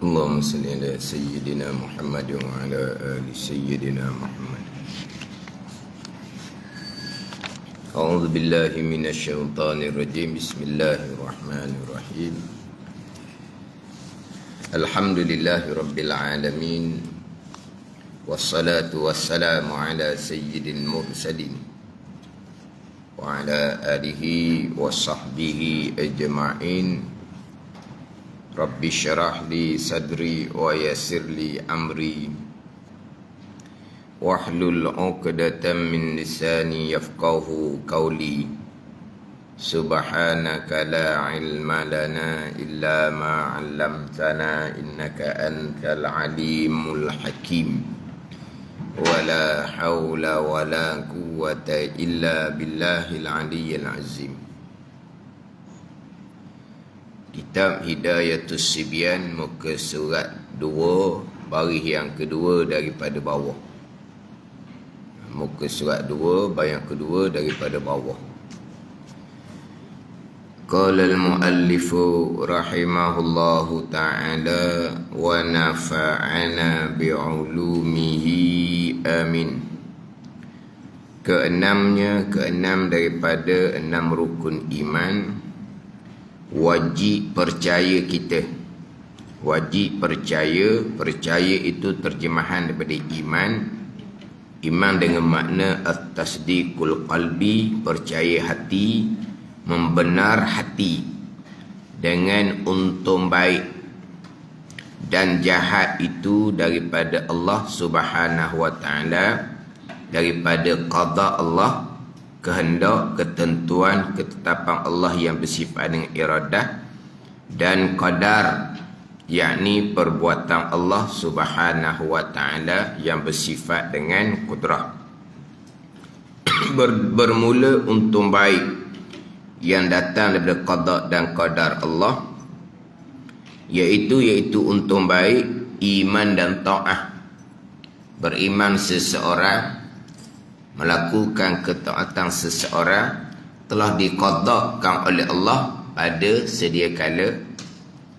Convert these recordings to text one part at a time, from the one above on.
اللهم صل على سيدنا محمد وعلى آل سيدنا محمد. أعوذ بالله من الشيطان الرجيم. بسم الله الرحمن الرحيم. الحمد لله رب العالمين، والصلاة والسلام على سيد المرسلين وعلى آله وصحبه أجمعين. رب اشرح لي صدري ويسر لي أمري واحلل عقدة من لساني يفقهوا قولي. سبحانك لا علم لنا إلا ما علمتنا إنك أنت العليم الحكيم. ولا حول ولا قوة إلا بالله العلي العظيم. Kitab Hidayatus Sibyan, muka surat 2, baris yang kedua daripada bawah. Muka surat 2, baris yang kedua daripada bawah. Qala al-muallifu rahimahullahu ta'ala wa nafa'ana bi'ulumihi amin. Keenam daripada 6 rukun iman, wajib percaya kita. Wajib percaya itu terjemahan daripada iman. Iman dengan makna at-tasdiqul qalbi, percaya hati, membenar hati dengan untung baik dan jahat itu daripada Allah Subhanahu wa taala, daripada qada Allah, kehendak, ketentuan, ketetapan Allah yang bersifat dengan iradah, dan qadar, yakni perbuatan Allah Subhanahu wa taala yang bersifat dengan kudrah. Bermula untung baik yang datang daripada qada dan qadar Allah, iaitu untung baik iman dan ta'ah. Beriman seseorang, melakukan ketaatan seseorang telah diqadakan oleh Allah pada sedia kala.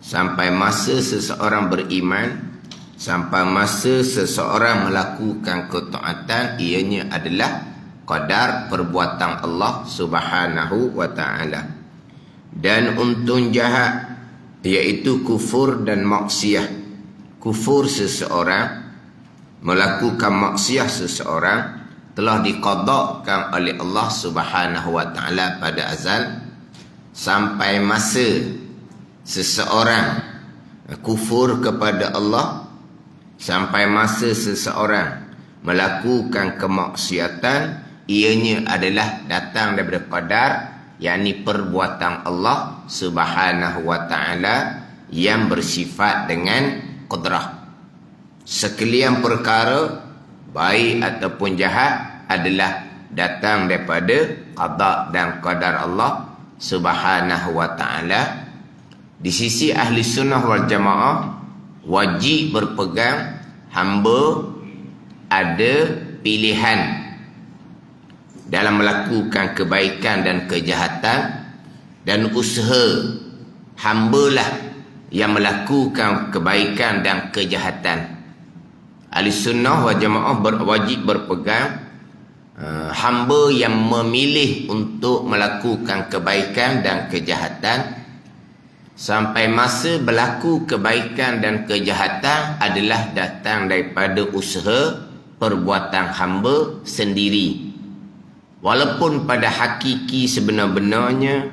Sampai masa seseorang beriman, sampai masa seseorang melakukan ketaatan, ianya adalah qadar perbuatan Allah Subhanahu wa ta'ala. Dan untung jahat, iaitu kufur dan maksiat. Kufur seseorang, melakukan maksiat seseorang, telah diqadakan oleh Allah Subhanahu wa ta'ala pada azal. Sampai masa seseorang kufur kepada Allah, sampai masa seseorang melakukan kemaksiatan, ianya adalah datang daripada qadar, yakni perbuatan Allah Subhanahu wa ta'ala yang bersifat dengan qudrah. Sekalian perkara, baik ataupun jahat, adalah datang daripada qada dan qadar Allah Subhanahu wa ta'ala. Di sisi ahli sunnah wal jamaah, wajib berpegang hamba ada pilihan dalam melakukan kebaikan dan kejahatan, dan usaha hambalah yang melakukan kebaikan dan kejahatan. Ahli sunnah wal jamaah wajib berpegang hamba yang memilih untuk melakukan kebaikan dan kejahatan. Sampai masa berlaku kebaikan dan kejahatan adalah datang daripada usaha perbuatan hamba sendiri. Walaupun pada hakiki sebenar-benarnya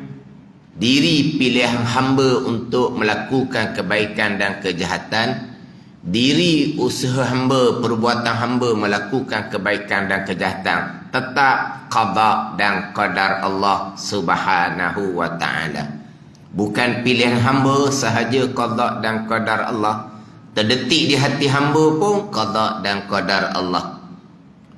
diri pilihan hamba untuk melakukan kebaikan dan kejahatan, diri usaha hamba, perbuatan hamba melakukan kebaikan dan kejahatan, tetap qada dan qadar Allah Subhanahu wa ta'ala. Bukan pilihan hamba sahaja qada dan qadar Allah. Terdetik di hati hamba pun qada dan qadar Allah.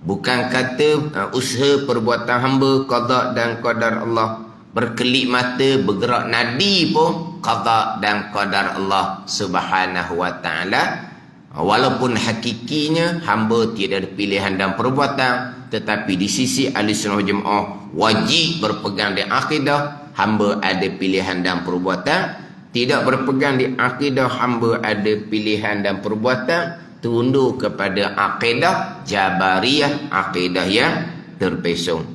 Bukan kata usaha perbuatan hamba qada dan qadar Allah. Berkelip mata, bergerak nadi pun qada dan qadar Allah Subhanahu wa ta'ala. Walaupun hakikinya hamba tidak ada pilihan dan perbuatan, tetapi di sisi ahli sunnah wal jamaah wajib berpegang dengan akidah hamba ada pilihan dan perbuatan. tidak berpegang di akidah hamba ada pilihan dan perbuatan, tunduk kepada akidah Jabariyah, akidah yang terpesong.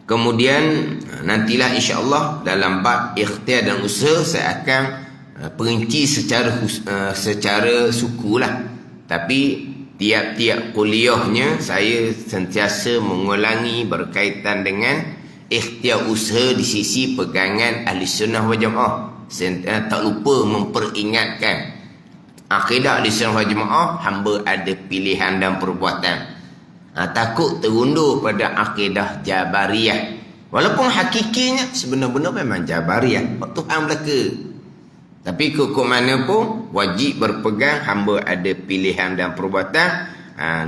Kemudian nantilah insya-Allah dalam bab ikhtiar dan usaha saya akan perinci secara sukulah. Tapi tiap-tiap kuliahnya saya sentiasa mengulangi berkaitan dengan ikhtiar usaha di sisi pegangan Ahli Sunnah wal Jamaah. Tak lupa memperingatkan akidah Ahli Sunnah wal Jamaah, hamba ada pilihan dan perbuatan. Takut terundur pada akidah Jabariyah. Walaupun hakikinya sebenar-benar memang Jabariyah, Tuhan belaka. Tapi ke mana pun wajib berpegang hamba ada pilihan dan perbuatan.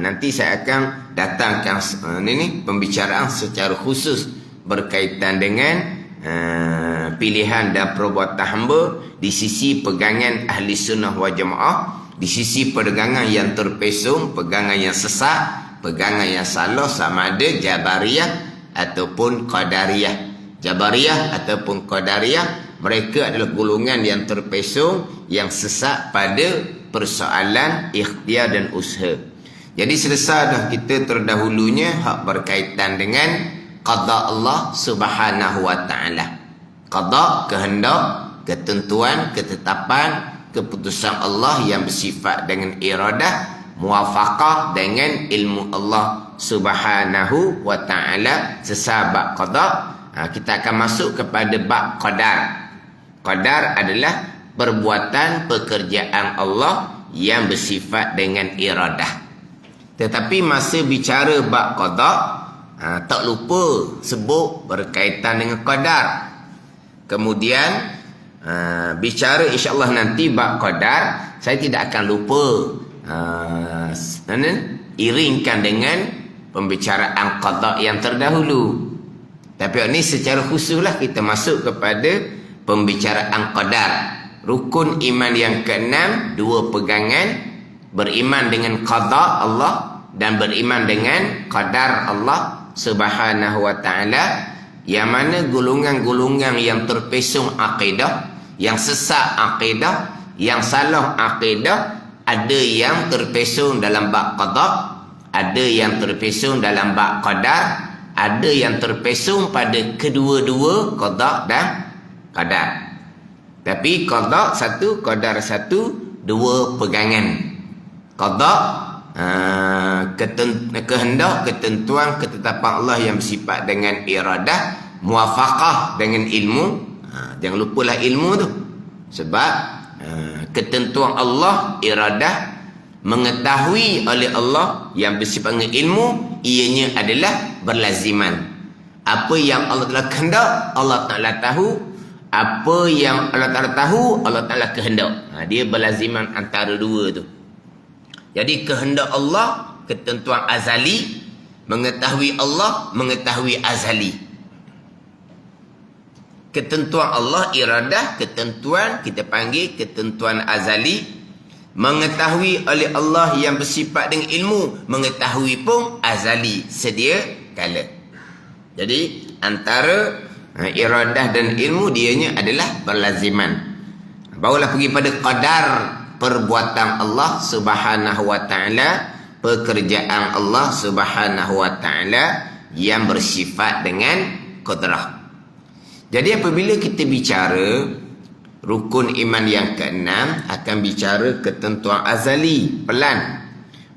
Nanti saya akan datangkan pembicaraan secara khusus berkaitan dengan pilihan dan perbuatan hamba di sisi pegangan Ahli Sunnah wal Jamaah, di sisi pegangan yang terpesong, pegangan yang sesat, pegangan yang salah, sama ada Jabariyah ataupun Qadariyah. Jabariyah ataupun Qadariyah, mereka adalah golongan yang terpesong, yang sesat pada persoalan ikhtiar dan usaha. Jadi selesai dah kita terdahulunya hak berkaitan dengan qada Allah Subhanahu wa taala. Qada, kehendak, ketentuan, ketetapan, keputusan Allah yang bersifat dengan iradah, muwafaqah dengan ilmu Allah Subhanahu wa taala. Sesabab qada, kita akan masuk kepada bab qadar. Qadar adalah perbuatan pekerjaan Allah yang bersifat dengan iradah. Tetapi masa bicara bab qada, tak lupa sebut berkaitan dengan qadar. Kemudian bicara insya-Allah nanti bab qadar, saya tidak akan lupa iringkan dengan pembicaraan qada yang terdahulu. Tapi ini secara khususlah kita masuk kepada pembicaraan qadar. Rukun iman yang keenam, dua pegangan, beriman dengan qada Allah dan beriman dengan qadar Allah Subhanahu wa taala, yang mana golongan-golongan yang terpesong akidah, yang sesat akidah, yang salah akidah, ada yang terpesong dalam bab qada, ada yang terpesong dalam bab qadar, ada yang terpesong pada kedua-dua qada dan qadar. Tapi qada satu, qadar satu, dua pegangan. Qada kehendak, ketentuan, ketetapan Allah yang bersifat dengan iradah, muwafaqah dengan ilmu. Jangan lupalah ilmu tu. Sebab ketentuan Allah, iradah, mengetahui oleh Allah yang bersifat dengan ilmu, ianya adalah berlaziman. Apa yang Allah Ta'ala kehendak, Allah Ta'ala tahu. Apa yang Allah Ta'ala tahu, Allah Ta'ala kehendak. Dia berlaziman antara dua tu. Jadi kehendak Allah, ketentuan azali, mengetahui Allah, mengetahui azali. Ketentuan Allah, iradah, ketentuan, kita panggil ketentuan azali. Mengetahui oleh Allah yang bersifat dengan ilmu, mengetahui pun azali, sedia kala. Jadi antara iradah dan ilmu, dianya adalah berlaziman. Barulah pergi pada qadar, perbuatan Allah Subhanahu wa taala, pekerjaan Allah Subhanahu wa taala yang bersifat dengan qudrah. Jadi apabila kita bicara rukun iman yang keenam, akan bicara ketentuan azali, pelan.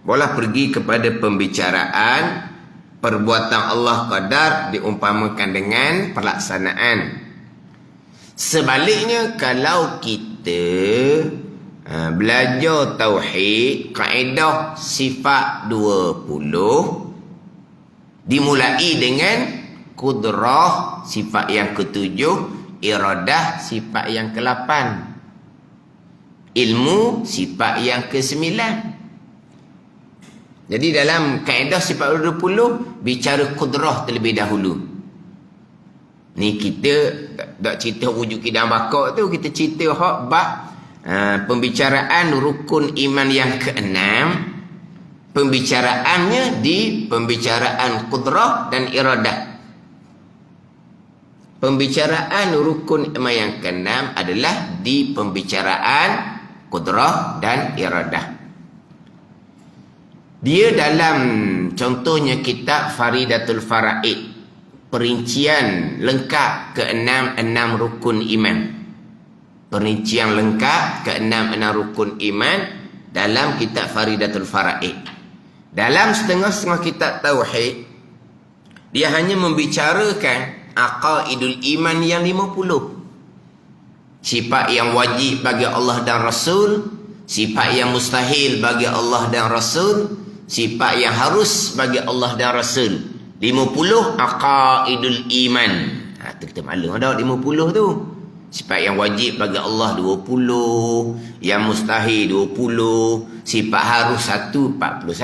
Boleh pergi kepada pembicaraan perbuatan Allah qadar diumpamakan dengan pelaksanaan. Sebaliknya, kalau kita belajar tauhid, kaedah sifat 20 dimulai dengan kudrah sifat yang ketujuh, iradah sifat yang ke-8, ilmu sifat yang ke-9. Jadi dalam kaedah sifat 20 bicara kudrah terlebih dahulu. Ni kita tak cerita wujud kidam bakar tu, kita cerita hak bab pembicaraan rukun iman yang keenam. Pembicaraannya di pembicaraan kudrah dan iradah. Pembicaraan rukun iman yang keenam adalah di pembicaraan qudrah dan iradah. Dia dalam contohnya kitab Faridatul Faraid, perincian lengkap ke-6 rukun iman. Perincian lengkap ke-6 rukun iman dalam kitab Faridatul Faraid. Dalam setengah-setengah kitab tauhid, dia hanya membicarakan aqaidul iman yang 50. Sifat yang wajib bagi Allah dan Rasul, sifat yang mustahil bagi Allah dan Rasul, sifat yang harus bagi Allah dan Rasul. 50 aqaidul iman. Tu kita maklum dah 50 tu. Sifat yang wajib bagi Allah 20, yang mustahil 20, sifat harus 41.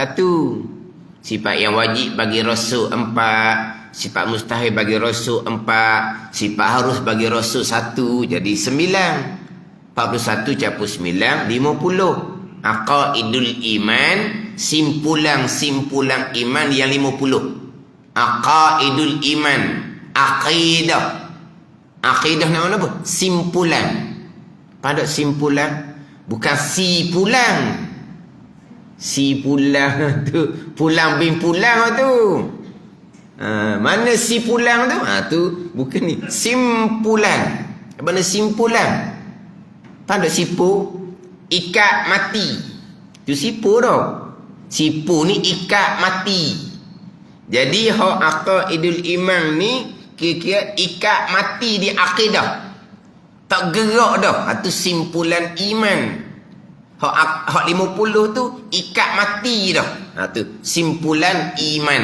Sifat yang wajib bagi Rasul 4, sifat mustahil bagi Rasul 4, sifat harus bagi Rasul 1, jadi 9. 41 campur 9, 50. Aqaidul iman, simpulan iman yang 50. Aqaidul iman, aqidah. Aqidah nama apa? Simpulan. Pada simpulan, bukan si pulang. Si pulang tu, pulang bin pulang tu. Mana si pulang tu? Tu bukan ni. Simpulan. Mana simpulan? Pada sipu, ikat mati. Tu sipu tau. Sipu ni ikat mati. Jadi hak aqaidul iman ni kira-kira ikat mati di akidah. Tak gerak dah. Itu simpulan iman. Hak 50 tu ikat mati dah. Itu simpulan iman.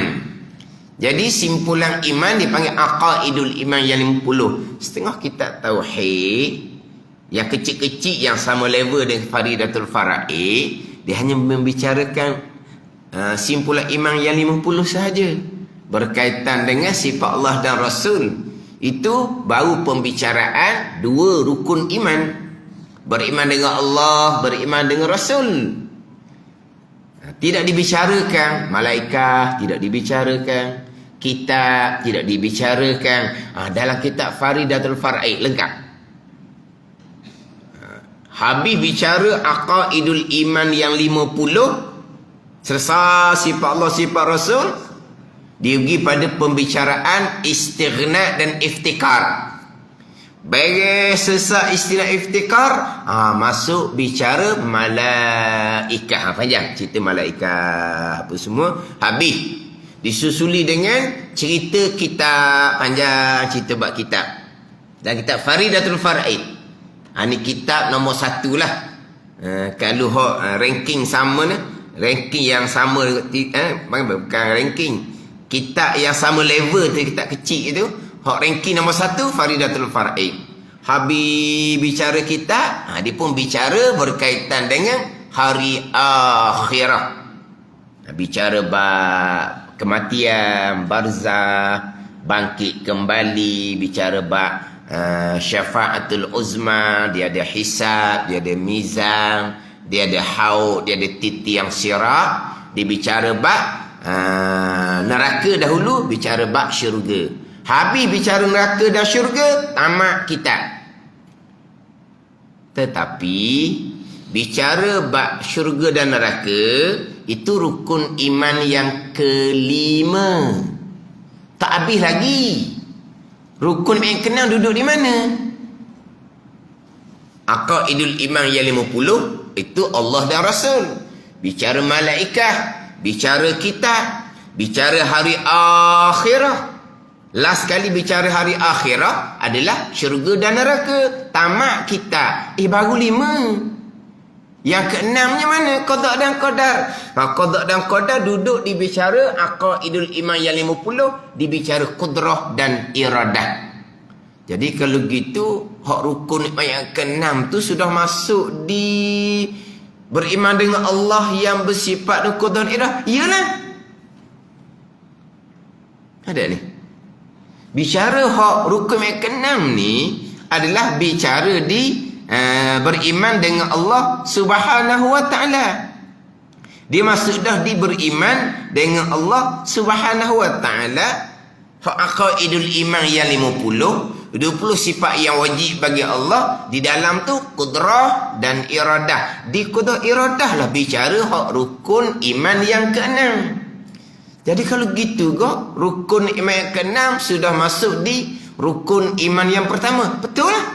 Jadi simpulan iman dipanggil aqaidul iman yang 50. Setengah kitab tauhid yang kecil-kecil yang sama level dengan Faridatul Faraid, dia hanya membicarakan simpulan iman yang 50 sahaja. Berkaitan dengan sifat Allah dan Rasul. Itu baru pembicaraan 2 rukun iman. Beriman dengan Allah, beriman dengan Rasul. Tidak dibicarakan malaikat, tidak dibicarakan kitab, tidak dibicarakan. Dalam kitab Faridatul Faraid lengkap. Habis bicara aqaidul iman yang 50, selesai sifat Allah, sifat Rasul, dia pergi pada pembicaraan istighna dan iftikar. Beres selesai istighna iftikar, masuk bicara malaikat. Panjang cerita malaikat apa semua. Habis disusuli dengan cerita kitab, panjang cerita bab kitab. Dan kitab Faridatul Faraid. Ni kitab nombor 1 lah. Kalau ranking sama ni, ranking yang sama, bukan ranking, kitab yang sama level tu, kitab kecil itu, hak ranking nombor 1 Faridatul Faraid. Habis bicara kitab, dia pun bicara berkaitan dengan hari akhirah. Bicara bab kematian, barzah, bangkit kembali, bicara bab syafaatul uzma, dia ada hisab, dia ada mizan, dia ada haud, dia ada titi yang sirat. Dia bicara bab neraka dahulu, bicara bab syurga. Habis bicara neraka dan syurga, tamat kitab. Tetapi bicara bab syurga dan neraka, itu rukun iman yang kelima. Tak habis lagi. Rukun yang keenam duduk di mana? Aqaidul iman yang 50 itu Allah dan Rasul. Bicara malaikat, bicara kitab, bicara hari akhirah. Last kali bicara hari akhirah adalah syurga dan neraka. Tamat kitab. Baru 5. Yang keenamnya mana? Qada dan qadar. Qada dan qadar duduk dibicara aqaidul iman yang 50, dibicara qudrah dan iradah. Jadi kalau gitu, hak rukun iman yang keenam tu sudah masuk di beriman dengan Allah yang bersifat dan qudrah dan iradah. Iyalah. Ada ni. Bicara hak rukun yang keenam ni adalah bicara di beriman dengan Allah Subhanahu wa ta'ala. Dia masuk dah di beriman dengan Allah Subhanahu wa ta'ala. Aqaidul iman yang 50 20 sifat yang wajib bagi Allah. Di dalam tu kudrah dan iradah. Di kudrah iradah lah bicara hak rukun iman yang ke-6. Jadi kalau gitu kok, rukun iman yang ke-6 sudah masuk di rukun iman yang pertama. Betul lah.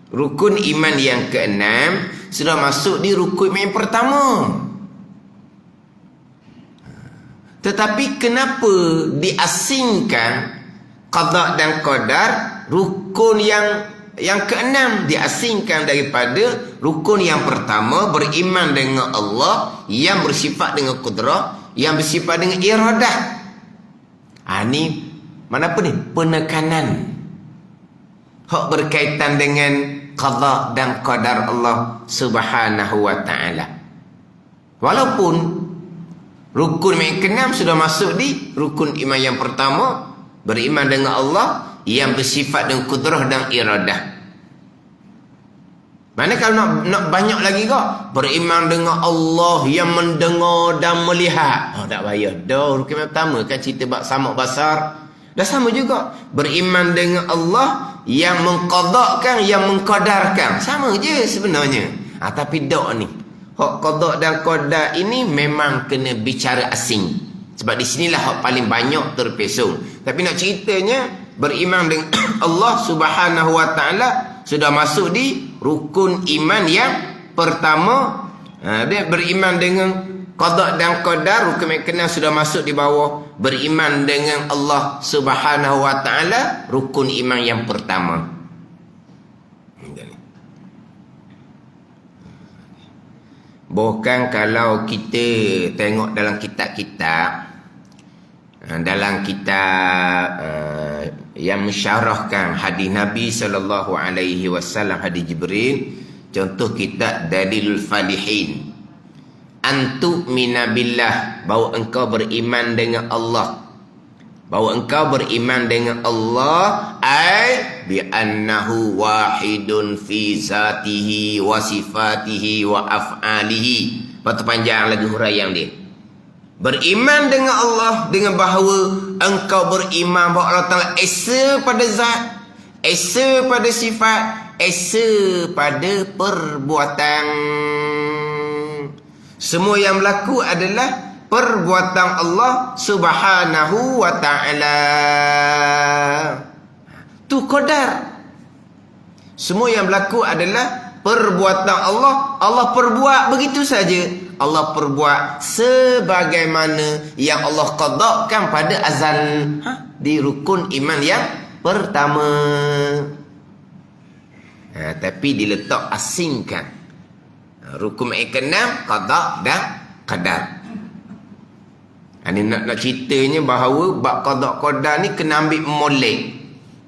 Rukun iman yang ke-6 sudah masuk di rukun iman yang pertama. Tetapi kenapa diasingkan qada dan qadar, rukun yang ke-6 diasingkan daripada rukun yang pertama, beriman dengan Allah yang bersifat dengan kudrah, yang bersifat dengan iradah. Ni mana apa ni? Penekanan hak berkaitan dengan qada dan qadar Allah Subhanahu wa taala. Walaupun rukun yang ke-6 sudah masuk di rukun iman yang pertama, beriman dengan Allah yang bersifat dengan kudrah dan iradah. Mana kalau nak banyak lagi kok, beriman dengan Allah yang mendengar dan melihat. Tak payah dah. Rukun yang pertama kan cerita bab samak basar. Dah sama juga. Beriman dengan Allah yang mengqadakkan, yang mengqadarkan. Sama je sebenarnya. Tapi dak ni. Hak qada dan qadar ini memang kena bicara asing. Sebab di sinilah hak paling banyak terpesong. Tapi nak ceritanya, beriman dengan Allah Subhanahu wa taala sudah masuk di rukun iman yang pertama. Dia beriman dengan qada dan qadar, rukun yang ke-6 sudah masuk di bawah beriman dengan Allah Subhanahu wa taala, rukun iman yang pertama. Bahkan kalau kita tengok dalam kitab-kitab, dalam kitab yang mensyarahkan hadis Nabi SAW, hadis Jibril, contoh kitab Dalilul Falihin, antu'mina billah, bahawa engkau beriman dengan Allah, bahawa engkau beriman dengan Allah, ay bi annahu wahidun fi zatihi wa sifatihi wa af'alihi. Lepas tu panjang lagi huraian dia. Beriman dengan Allah dengan bahawa engkau beriman bahawa Allah Ta'ala esa pada zat, esa pada sifat, esa pada perbuatan. Semua yang berlaku adalah perbuatan Allah Subhanahu wa ta'ala. Tu qadar. Semua yang berlaku adalah perbuatan Allah. Allah perbuat begitu saja. Allah perbuat sebagaimana yang Allah qadakkan pada azal. Di rukun iman yang pertama. Tapi diletak asingkan. Rukun yang ke-6 qada dan qadar. Ini nak ceritanya bahawa bab qada qadar ni kena ambil molek,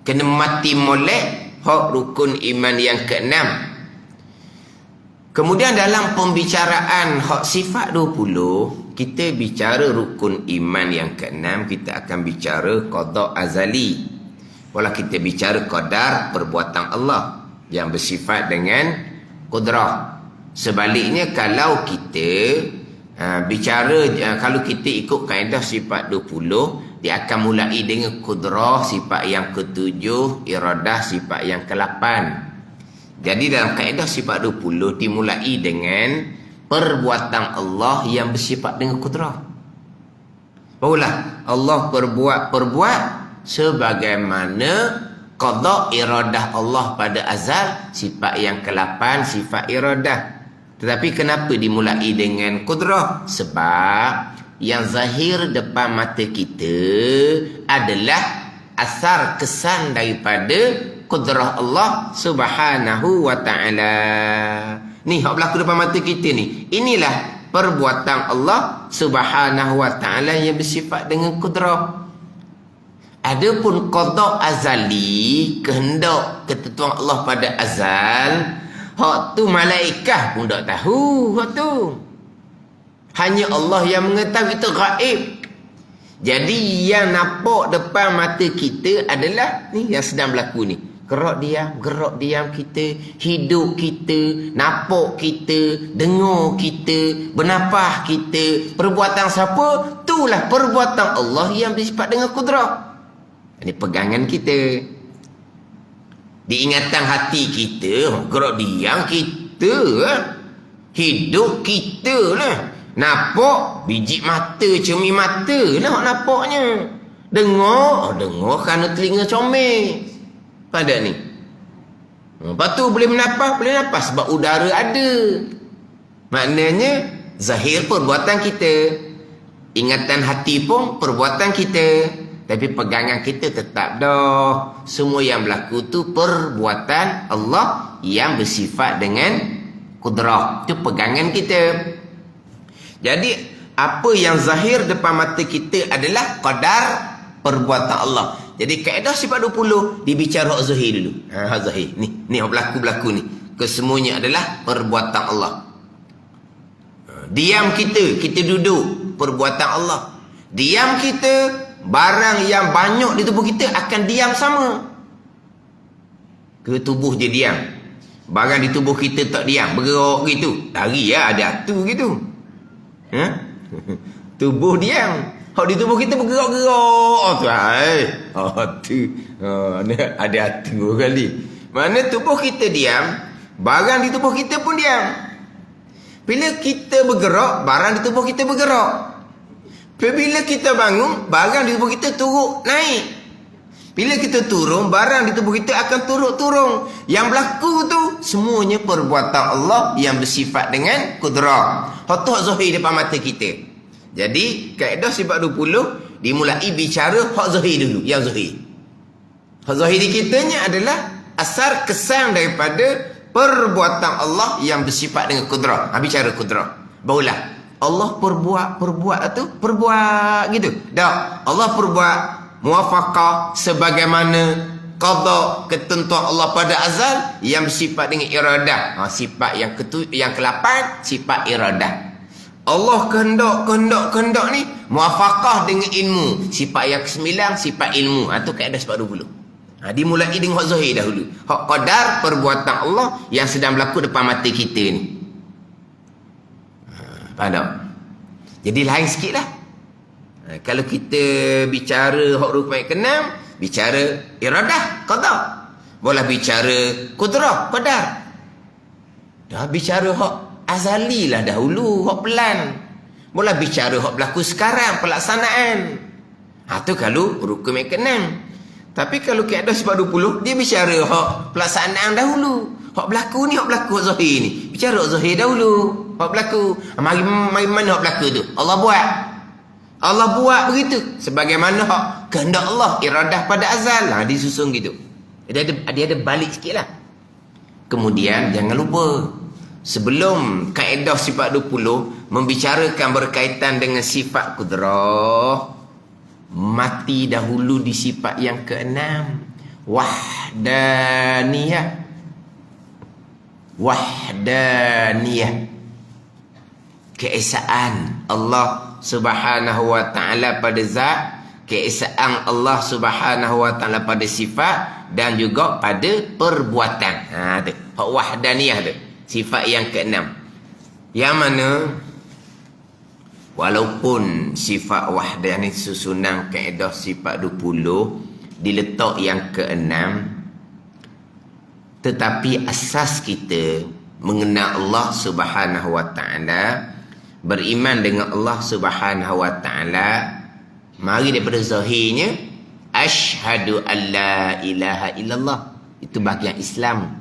kena mati molek hak rukun iman yang ke-6. Kemudian dalam pembicaraan hak sifat 20, kita bicara rukun iman yang ke-6, kita akan bicara qada azali. Walau kita bicara qadar perbuatan Allah yang bersifat dengan kudrah. Sebaliknya kalau kita kalau kita ikut kaedah sifat 20, dia akan mulai dengan kudrah sifat yang ke-7, iradah sifat yang ke-8. Jadi dalam kaedah sifat 20 dimulai dengan perbuatan Allah yang bersifat dengan kudrah. Barulah Allah perbuat sebagaimana qada iradah Allah pada azal, sifat yang ke-8 sifat iradah. Tetapi kenapa dimulai dengan kudrah? Sebab yang zahir depan mata kita adalah asar kesan daripada kudrah Allah Subhanahu wa ta'ala. Ni hak berlaku depan mata kita ni. Inilah perbuatan Allah Subhanahu wa ta'ala yang bersifat dengan kudrah. Adapun qada azali, kehendak ketentuan Allah pada azal, hak tu malaikat pun tak tahu hak tu. Hanya Allah yang mengetahui, itu gaib. Jadi yang nampak depan mata kita adalah ni yang sedang berlaku ni. Gerak diam kita, hidup kita, nampak kita, dengar kita, bernafas kita. Perbuatan siapa? Itulah perbuatan Allah yang bersifat dengan kudrah. Ini pegangan kita. Diingatan hati kita, gerak diam kita, hidup kita lah. Nampak biji mata, cermin mata lah nampaknya. Dengar kerana telinga comel. Pada ni. Lepas tu boleh bernafas sebab udara ada. Maknanya zahir perbuatan kita, ingatan hati pun perbuatan kita. Tapi pegangan kita tetap dah. Semua yang berlaku tu perbuatan Allah yang bersifat dengan kudrah. Itu pegangan kita. Jadi, apa yang zahir depan mata kita adalah qadar perbuatan Allah. Jadi, kaedah sifat 20, dibicara hak zahir dulu. Hak zahir. Ni hak berlaku-berlaku ni. Kesemuanya adalah perbuatan Allah. Diam kita duduk, perbuatan Allah. Diam kita, barang yang banyak di tubuh kita akan diam sama. Ke tubuh je diam. Barang di tubuh kita tak diam, bergerak gitu. Lari ya, ada atu gitu. Tubuh diam. Hak di tubuh kita bergerak-gerak. Ada atu kali. Mana tubuh kita diam, barang di tubuh kita pun diam. Bila kita bergerak, barang di tubuh kita bergerak. Bila kita bangun, barang di tubuh kita turun naik. Bila kita turun, barang di tubuh kita akan turun. Yang berlaku tu semuanya perbuatan Allah yang bersifat dengan kudrah. Hak zahir depan mata kita. Jadi kaedah sifat 20 dimulai bicara hak zahir dulu, yang zahir. Hak zahir kitanya adalah asar kesan daripada perbuatan Allah yang bersifat dengan kudrah. Bicara kudrah. Barulah Allah perbuat gitu. Dah, Allah perbuat muwafaqah sebagaimana qada ketentuan Allah pada azal yang bersifat dengan iradah. Sifat yang ke-8, sifat iradah. Allah kehendak ni muwafaqah dengan ilmu. Sifat yang ke-9, sifat ilmu. Itu kaedah sifat 20. Dimulai dengan hak zahir dahulu. Hak qadar perbuatan Allah yang sedang berlaku depan mata kita ni. Faham tak? Jadi lain sikit lah. Kalau kita bicara hak rukun yang ke-6, bicara iradah, qada. Boleh bicara kudrah, qadar. Dah bicara hak azali lah dahulu, hak pelan. Boleh bicara hak berlaku sekarang, pelaksanaan. Tu kalau rukun yang ke-6. Tapi kalau kaedah sifat 20, dia bicara hak pelaksanaan dahulu. Hak berlaku ni, hak zahir ni. Bicara hak zahir dahulu. Hak berlaku. Mari mana hak berlaku tu? Allah buat begitu. Sebagaimana hak kehendak Allah, iradah pada azal. Disusun gitu. Dia ada balik sikit lah. Kemudian jangan lupa, sebelum kaedah sifat 20 membicarakan berkaitan dengan sifat kudrah, mati dahulu di sifat yang ke-6, wahdaniyah, keesaan Allah Subhanahu wa ta'ala pada zat, keesaan Allah Subhanahu wa ta'ala pada sifat dan juga pada perbuatan. Tu wahdaniyah tu, sifat yang ke-6. Yang mana walaupun sifat wahdaniyah susunan kaedah sifat 20 diletak yang ke-6, tetapi asas kita mengenal Allah Subhanahu wa ta'ala, beriman dengan Allah Subhanahu wa ta'ala, mari daripada zahirnya asyhadu an la ilaha illallah. Itu bahagian Islam.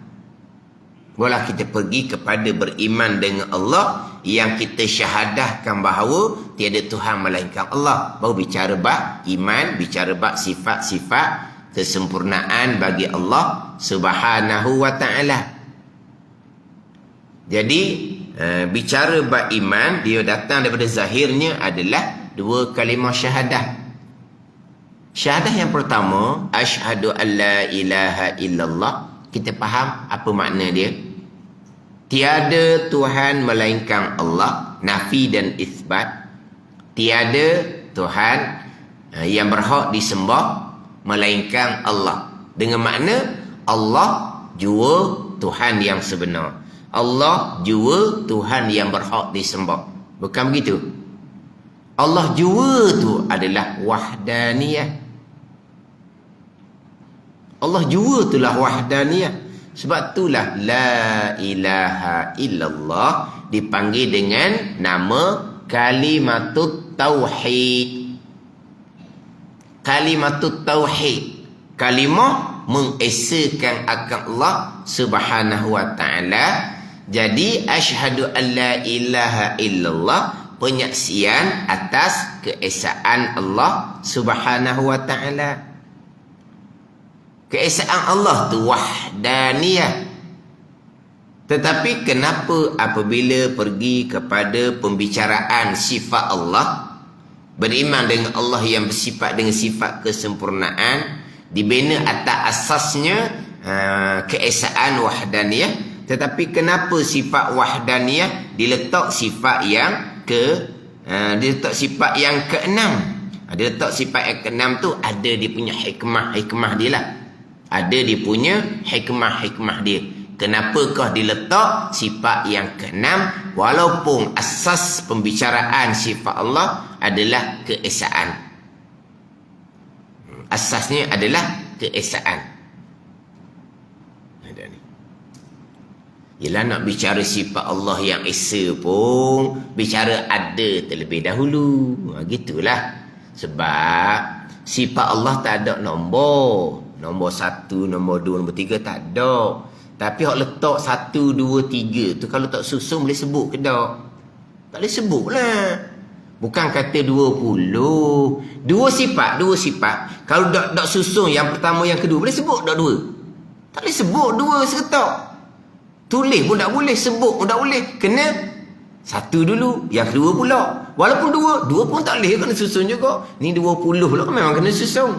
Boleh kita pergi kepada beriman dengan Allah yang kita syahadahkan bahawa tiada Tuhan melainkan Allah. Baru bicara bab iman, bicara bab sifat-sifat kesempurnaan bagi Allah Subhanahu wa ta'ala. Jadi bicara bab iman, dia datang daripada zahirnya adalah dua kalimah syahadah. Syahadah yang pertama, asyhadu an la ilaha illallah. Kita faham apa makna dia? Tiada Tuhan melainkan Allah, nafi dan isbat. Tiada Tuhan yang berhak disembah melainkan Allah. Dengan makna Allah jua Tuhan yang sebenar. Allah jua Tuhan yang berhak disembah. Bukan begitu? Allah jua tu adalah wahdaniyah. Allah jua itulah wahdaniyah. Sebab itulah la ilaha illallah dipanggil dengan nama kalimatut tauhid. Kalimatut tauhid, kalimah mengesakan akan Allah Subhanahu wa taala. Jadi asyhadu an la ilaha illallah, penyaksian atas keesaan Allah Subhanahu wa taala. Keesaan Allah tu wahdaniyah. Tetapi kenapa apabila pergi kepada pembicaraan sifat Allah, beriman dengan Allah yang bersifat dengan sifat kesempurnaan, dibina atas asasnya keesaan wahdaniyah, tetapi kenapa sifat wahdaniyah diletak sifat yang diletak sifat yang keenam? Diletak sifat yang keenam tu ada dia punya hikmah dia lah. Ada dia punya hikmah dia. Kenapakah diletak sifat yang keenam walaupun asas pembicaraan sifat Allah adalah keesaan? Asasnya adalah keesaan. Yelah, nak bicara sifat Allah yang esa pun bicara ada terlebih dahulu. Gitulah. Sebab sifat Allah tak ada nombor. Nombor 1, nombor 2, nombor 3 tak ada. Tapi hak letak 1, 2, 3 tu kalau tak susun boleh sebut ke tak? Tak boleh sebut lah. Bukan kata 20. Dua sifat. Kalau tak susun yang pertama, yang kedua, boleh sebut tak dua? Tak boleh sebut dua seretak. Tulis pun tak boleh, sebut pun tak boleh. Kena 1 dulu, yang kedua pula. Walaupun 2 pun tak boleh, kena susun juga. Ni 20 pula memang kena susun.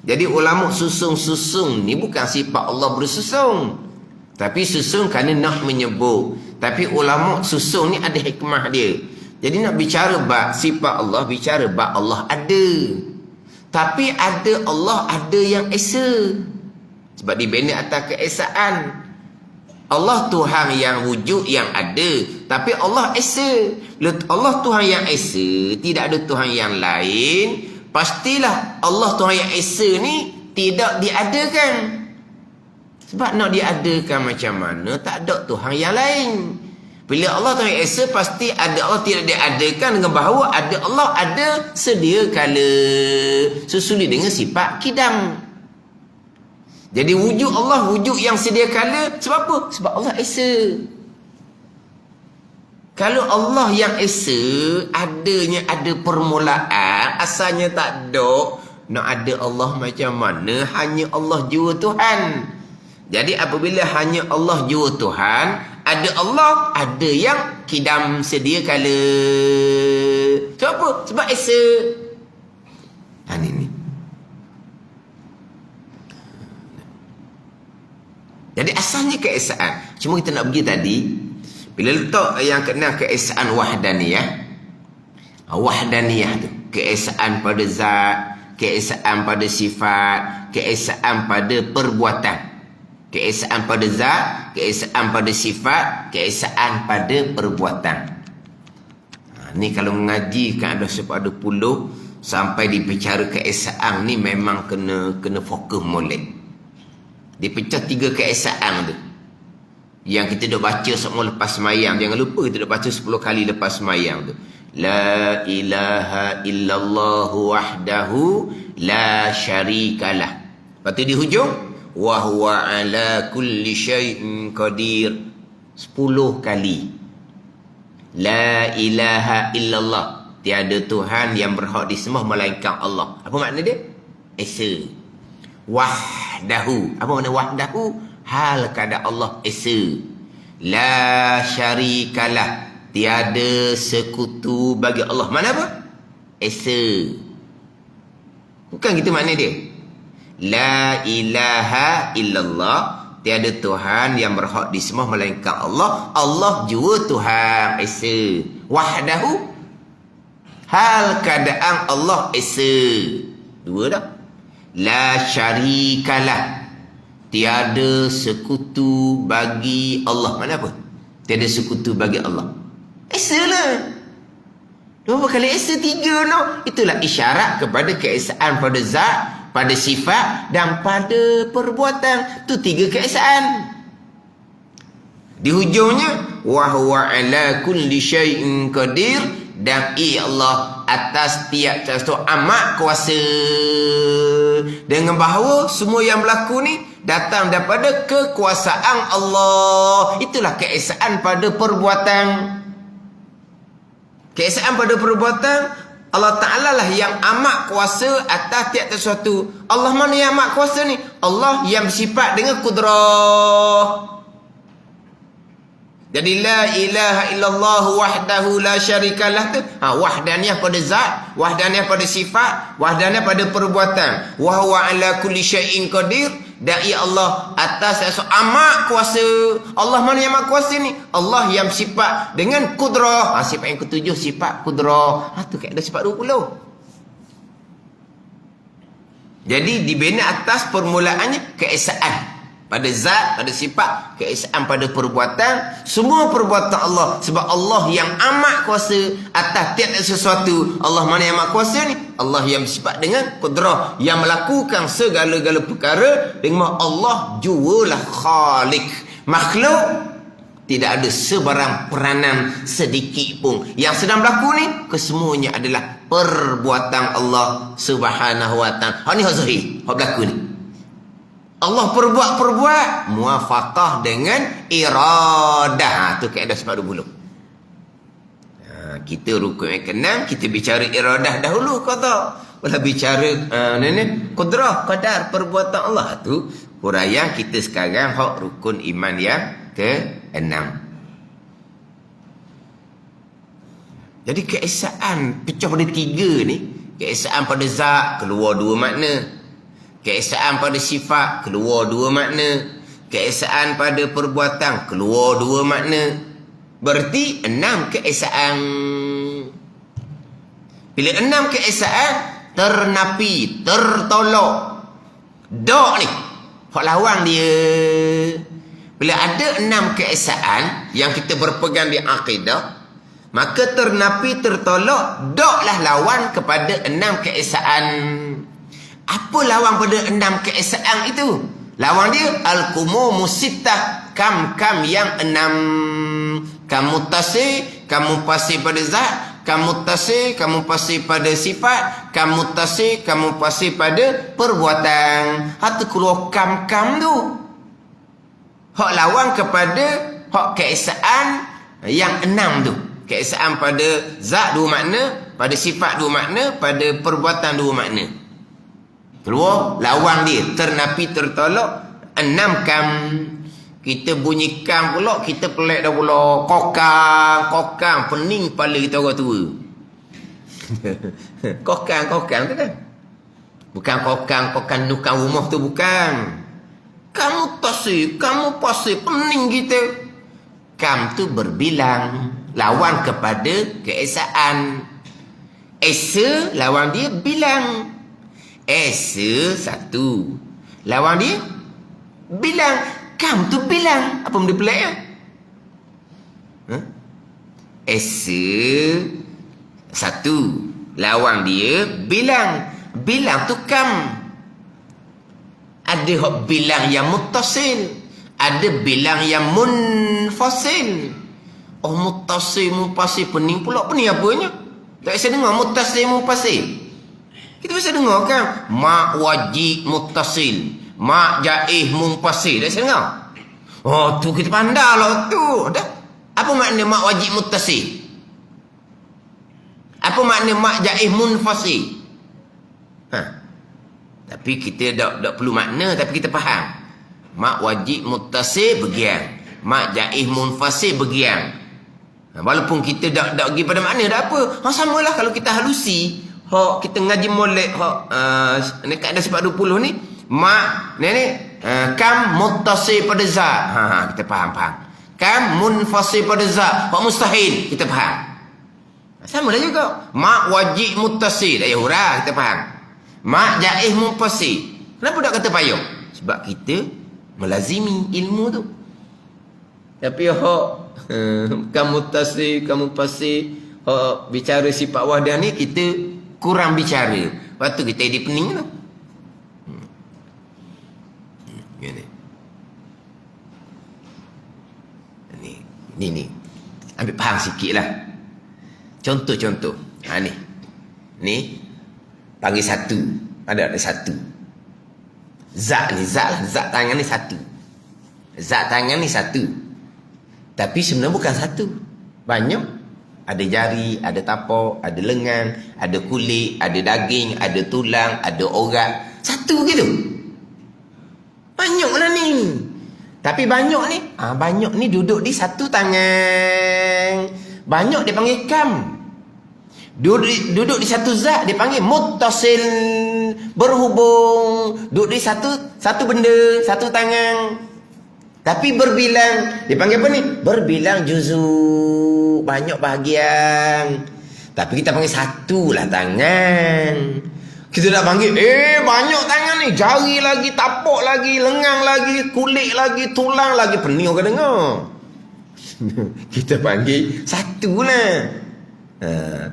Jadi ulama susun ni bukan sifat Allah bersusun, tapi susun kerana nak menyebut. Tapi ulama susun ni ada hikmah dia. Jadi nak bicara bab sifat Allah, bicara bab Allah ada. Tapi ada Allah ada yang esa. Sebab dibina atas keesaan. Allah Tuhan yang wujud yang ada, tapi Allah esa. Allah Tuhan yang esa, tidak ada Tuhan yang lain. Pastilah Allah Tuhan yang esa ni tidak diadakan. Sebab nak diadakan macam mana, tak ada Tuhan yang lain. Bila Allah Tuhan yang esa, pasti ada Allah tidak diadakan dengan bahawa ada Allah ada sedia kala, sesuai dengan sifat kidam. Jadi wujud Allah wujud yang sedia kala. Sebab apa? Sebab Allah esa. Kalau Allah yang esa, adanya ada permulaan, asalnya tak ada. Nak ada Allah macam mana? Hanya Allah jua Tuhan. Jadi apabila hanya Allah jua Tuhan, ada Allah, ada yang kidam sedia kala. Sebab apa? Sebab esa. Ini. Jadi asalnya keesaan. Cuma kita nak pergi tadi, bila letak yang kena keesaan wahdaniyah. Wahdaniyah tu, keesaan pada zat, keesaan pada sifat, keesaan pada perbuatan. Keesaan pada zat, keesaan pada sifat, keesaan pada perbuatan. Ni kalau mengaji kan ada sebab ada puluh sampai dibicara keesaan ni memang kena fokus molek. Dipecah 3 keesaan tu yang kita dah baca semua lepas semayang. Jangan lupa kita dah baca 10 kali lepas semayang tu. La ilaha illallah wahdahu la syarikalah. Lepas tu di hujung wa huwa ala kulli syai'in qadir. 10 kali. La ilaha illallah, tiada Tuhan yang berhak disembah melainkan Allah. Apa makna dia? Esa. Wahdahu. Apa makna wahdahu? Hal keadaan Allah esa. La syarikalah, tiada sekutu bagi Allah. Mana apa? Esa. Bukan gitu makna dia. La ilaha illallah, tiada Tuhan yang berhak disembah melainkan Allah. Allah jua Tuhan esa. Wahdahu, hal keadaan Allah esa. 2 dah. La syarikalah, tiada sekutu bagi Allah. Mana apa? Tiada sekutu bagi Allah. Esa lah. Berapa kali esa? 3 no. Itulah isyarat kepada keesaan pada zat, pada sifat dan pada perbuatan. Tu 3 keesaan. Di hujungnya wa huwa ala kulli syai'in qadir, dan Allah atas tiap sesuatu amat kuasa. Dengan bahawa semua yang berlaku ni datang daripada kekuasaan Allah. Itulah keesaan pada perbuatan. Keesaan pada perbuatan, Allah Ta'ala lah yang amat kuasa atas tiap sesuatu. Allah mana yang amat kuasa ni? Allah yang bersifat dengan kudrah. Jadi la ilaha illallah wahdahu la syarikalah tu. Wahdaniyah pada zat, wahdaniyah pada sifat, wahdaniyah pada perbuatan. Wa huwa ala kulli syai'in qadir. Dan ia Allah atas sesuatu amat kuasa. Allah mana yang amat kuasa ni? Allah yang sifat dengan kudrah. Sifat yang ketujuh, sifat kudrah. Tu ada sifat 20. Jadi dibina atas permulaannya keesaan pada zat, pada sifat, keesaan pada perbuatan. Semua perbuatan Allah. Sebab Allah yang amat kuasa atas tiap sesuatu. Allah mana yang amat kuasa ni? Allah yang bersifat dengan kudrah, yang melakukan segala-gala perkara. Dengan Allah jualah khalik. Makhluk tidak ada sebarang peranan sedikit pun. Yang sedang berlaku ni, kesemuanya adalah perbuatan Allah Subhanahu wa ta'ala. Ni hak zahir, hak berlaku ni. Allah perbuat muafaqah dengan iradah. Tu kaedah sebab 20. Kita rukun yang ke-6, kita bicara iradah dahulu kata. Bila bicara kudrah, qadar perbuatan Allah tu huraian kita sekarang hak rukun iman yang ke-6. Jadi keesaan pecah pada 3 ni. Keesaan pada zat keluar 2 makna. Keesaan pada sifat keluar 2 makna. Keesaan pada perbuatan keluar 2 makna. Berarti 6 keesaan. Bila 6 keesaan ternapi, tertolak. Dok ni hak lawan dia. Bila ada 6 keesaan yang kita berpegang di akidah, maka ternapi, tertolak, doklah lawan kepada 6 keesaan. Apa lawan pada 6 keesaan itu? Lawan dia al-kumum sittah, kam yang 6. Kamu tasih, kamu pasih pada zat, kamu tasih, kamu pasih pada sifat, kamu tasih, kamu pasih pada perbuatan. Hatu keluar kam tu. Hak lawan kepada hak keesaan yang 6 tu. Keesaan pada zat 2 makna, pada sifat 2 makna, pada perbuatan 2 makna. Keluar lawan dia, ternapi, tertolak, 6 kam. Kita bunyi kam pula, kita pelik dah pula. Kokang, pening kepala kita orang tua. kokang tu kan? Bukan kokang nukang rumah tu, bukan. Kamu tasih, kamu pasih, pening kita. Kam tu berbilang, lawan kepada keesaan. Esa lawan dia bilang. Esa 1. Lawan dia bilang. Kam tu bilang. Apa benda pelik ya? Esa 1. Lawan dia bilang. Bilang tu kam. Ada hak bilang yang muttasil, ada bilang yang munfasil. Oh, muttasil, munfasil, pening pula. Pening apanya? Tak bisa dengar muttasil, munfasil. Kita bisa dengar kan? Ma wajib muttasil, ma jaih munfasil. Tak bisa dengar? Oh, tu kita pandai lah tu. Dah. Apa makna ma wajib muttasil? Apa makna ma jaih munfasil? Tapi kita tak perlu makna, tapi kita faham. Mak wajib muttasil begiang, mak jaih munfasil begiang. Walaupun kita tak pergi pada makna dah apa. Samalah kalau kita halusi. Hak kita ngaji molek hak dekat ada sebab 20 ni, mak ni kam muttasil pada zat. Kita faham. Kam munfasil pada zat, hak mustahil kita faham. Sama dah juga. Mak wajib muttasil, dah hurah kita faham. Mak jaih munfasil. Kenapa tak kata payung? Sebab kita melazimi ilmu tu. Tapi hak kamu tasih, kamu pasih, hak bicara sifat wahdah ni kita kurang bicara. Lepas tu kita jadi pening tu. Gini. Ni. Ambil faham sikit lah. Contoh. Ni. Panggil satu. Ada satu. Zat lah. Zat tangan ni satu. Zat tangan ni satu. Tapi sebenarnya bukan satu. Banyak. Ada jari, ada tapak, ada lengan, ada kulit, ada daging, ada tulang, ada urat. Satu gitu. Banyaklah ni. Tapi banyak ni duduk di satu tangan. Banyak dia panggil kam. Duduk di satu zat dia panggil muttasil, berhubung. Duduk di satu benda, satu tangan. Tapi berbilang, dia panggil apa ni? Berbilang juzuk, banyak bahagian. Tapi kita panggil satu lah tangan. Kita tak panggil, banyak tangan ni. Jari lagi, tapak lagi, lengan lagi, kulit lagi, tulang lagi. Pening orang dengar. Kita panggil satu lah.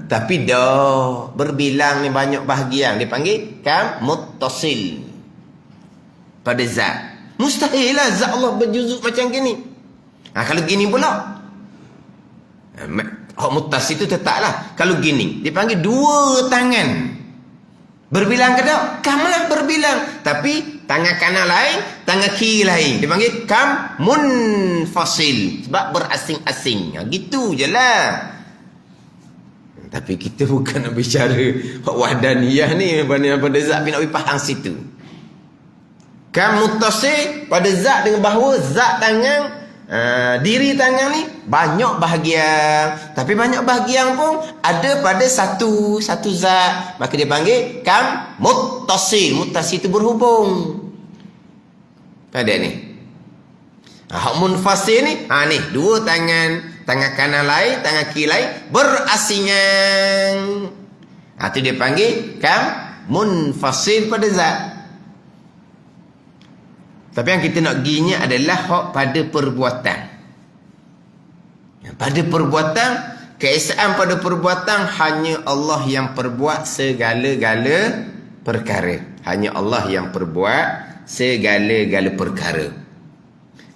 Tapi dah berbilang ni banyak bahagian. Dia panggil kam muttasil. Pada zat. Mustahil lah zat Allah berjuzuk macam gini. Kalau gini pula. Hak muttasil tu tetaplah. Kalau gini, dia panggil dua tangan. Berbilang ke tak? Kam lah berbilang. Tapi tangan kanan lain, tangan kiri lain. Dia panggil kam munfasil. Sebab berasing-asing. Gitu je lah. Tapi kita bukan nak bicara wahdaniyah ni. Pada zat nak faham situ. Kam muttasil pada zat dengan bahawa zat tangan, diri tangan ni banyak bahagian. Tapi banyak bahagian pun ada pada satu zat. Maka dia panggil kam muttasil. Muttasil itu berhubung. Ada ni. Hak munfasil ni, ni dua tangan. Tangan kanan lain, tangan kiri lain berasingan. Itu dia panggil kam munfasil pada zat. Tapi yang kita nak ginya adalah hak pada perbuatan. Pada perbuatan, keesaan pada perbuatan hanya Allah yang perbuat segala-gala perkara. Hanya Allah yang perbuat segala-gala perkara.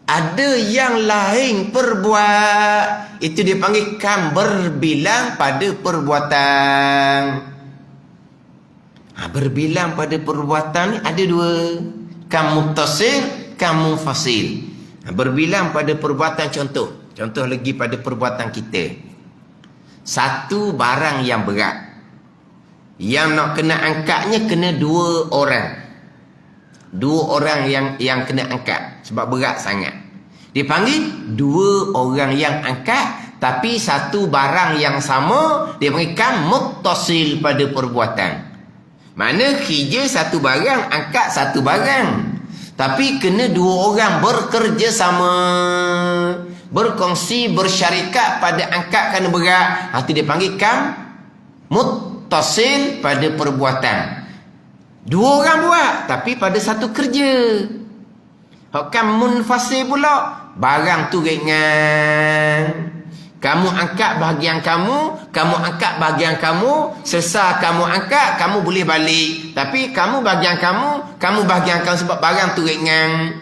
Ada yang lain perbuat. Itu dia panggil kam berbilang pada perbuatan. Berbilang pada perbuatan ni ada dua. Kam muttasil, kam munfasil. Berbilang pada perbuatan. Contoh lagi pada perbuatan kita. Satu barang yang berat. Yang nak kena angkatnya kena dua orang. Dua orang yang kena angkat. Sebab berat sangat. Dipanggil dua orang yang angkat. Tapi satu barang yang sama. Dia panggil kam muttasil pada perbuatan. Mana kerja satu barang, angkat satu barang. Tapi kena dua orang bekerjasama. Berkongsi, bersyarikat pada angkat kerana berat. Itu dia panggil kam muttasil pada perbuatan. Dua orang buat, tapi pada satu kerja. Kam munfasil pula. Barang tu ringan. Kamu angkat bahagian kamu, kamu angkat bahagian kamu. Selesai kamu angkat, kamu boleh balik. Tapi kamu bahagian kamu bahagian kamu sebab barang tu ringan.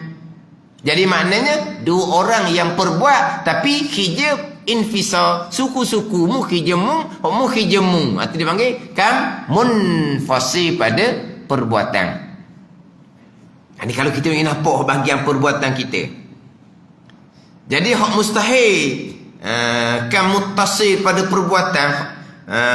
Jadi maknanya dua orang yang perbuat tapi kerja infisal. Suku-suku mu kerja mu kerja mu. Itu dipanggil kam munfasil pada perbuatan. Ini kalau kita ingin nampak bahagian perbuatan kita. Jadi hak mustahil kam muttasil pada perbuatan.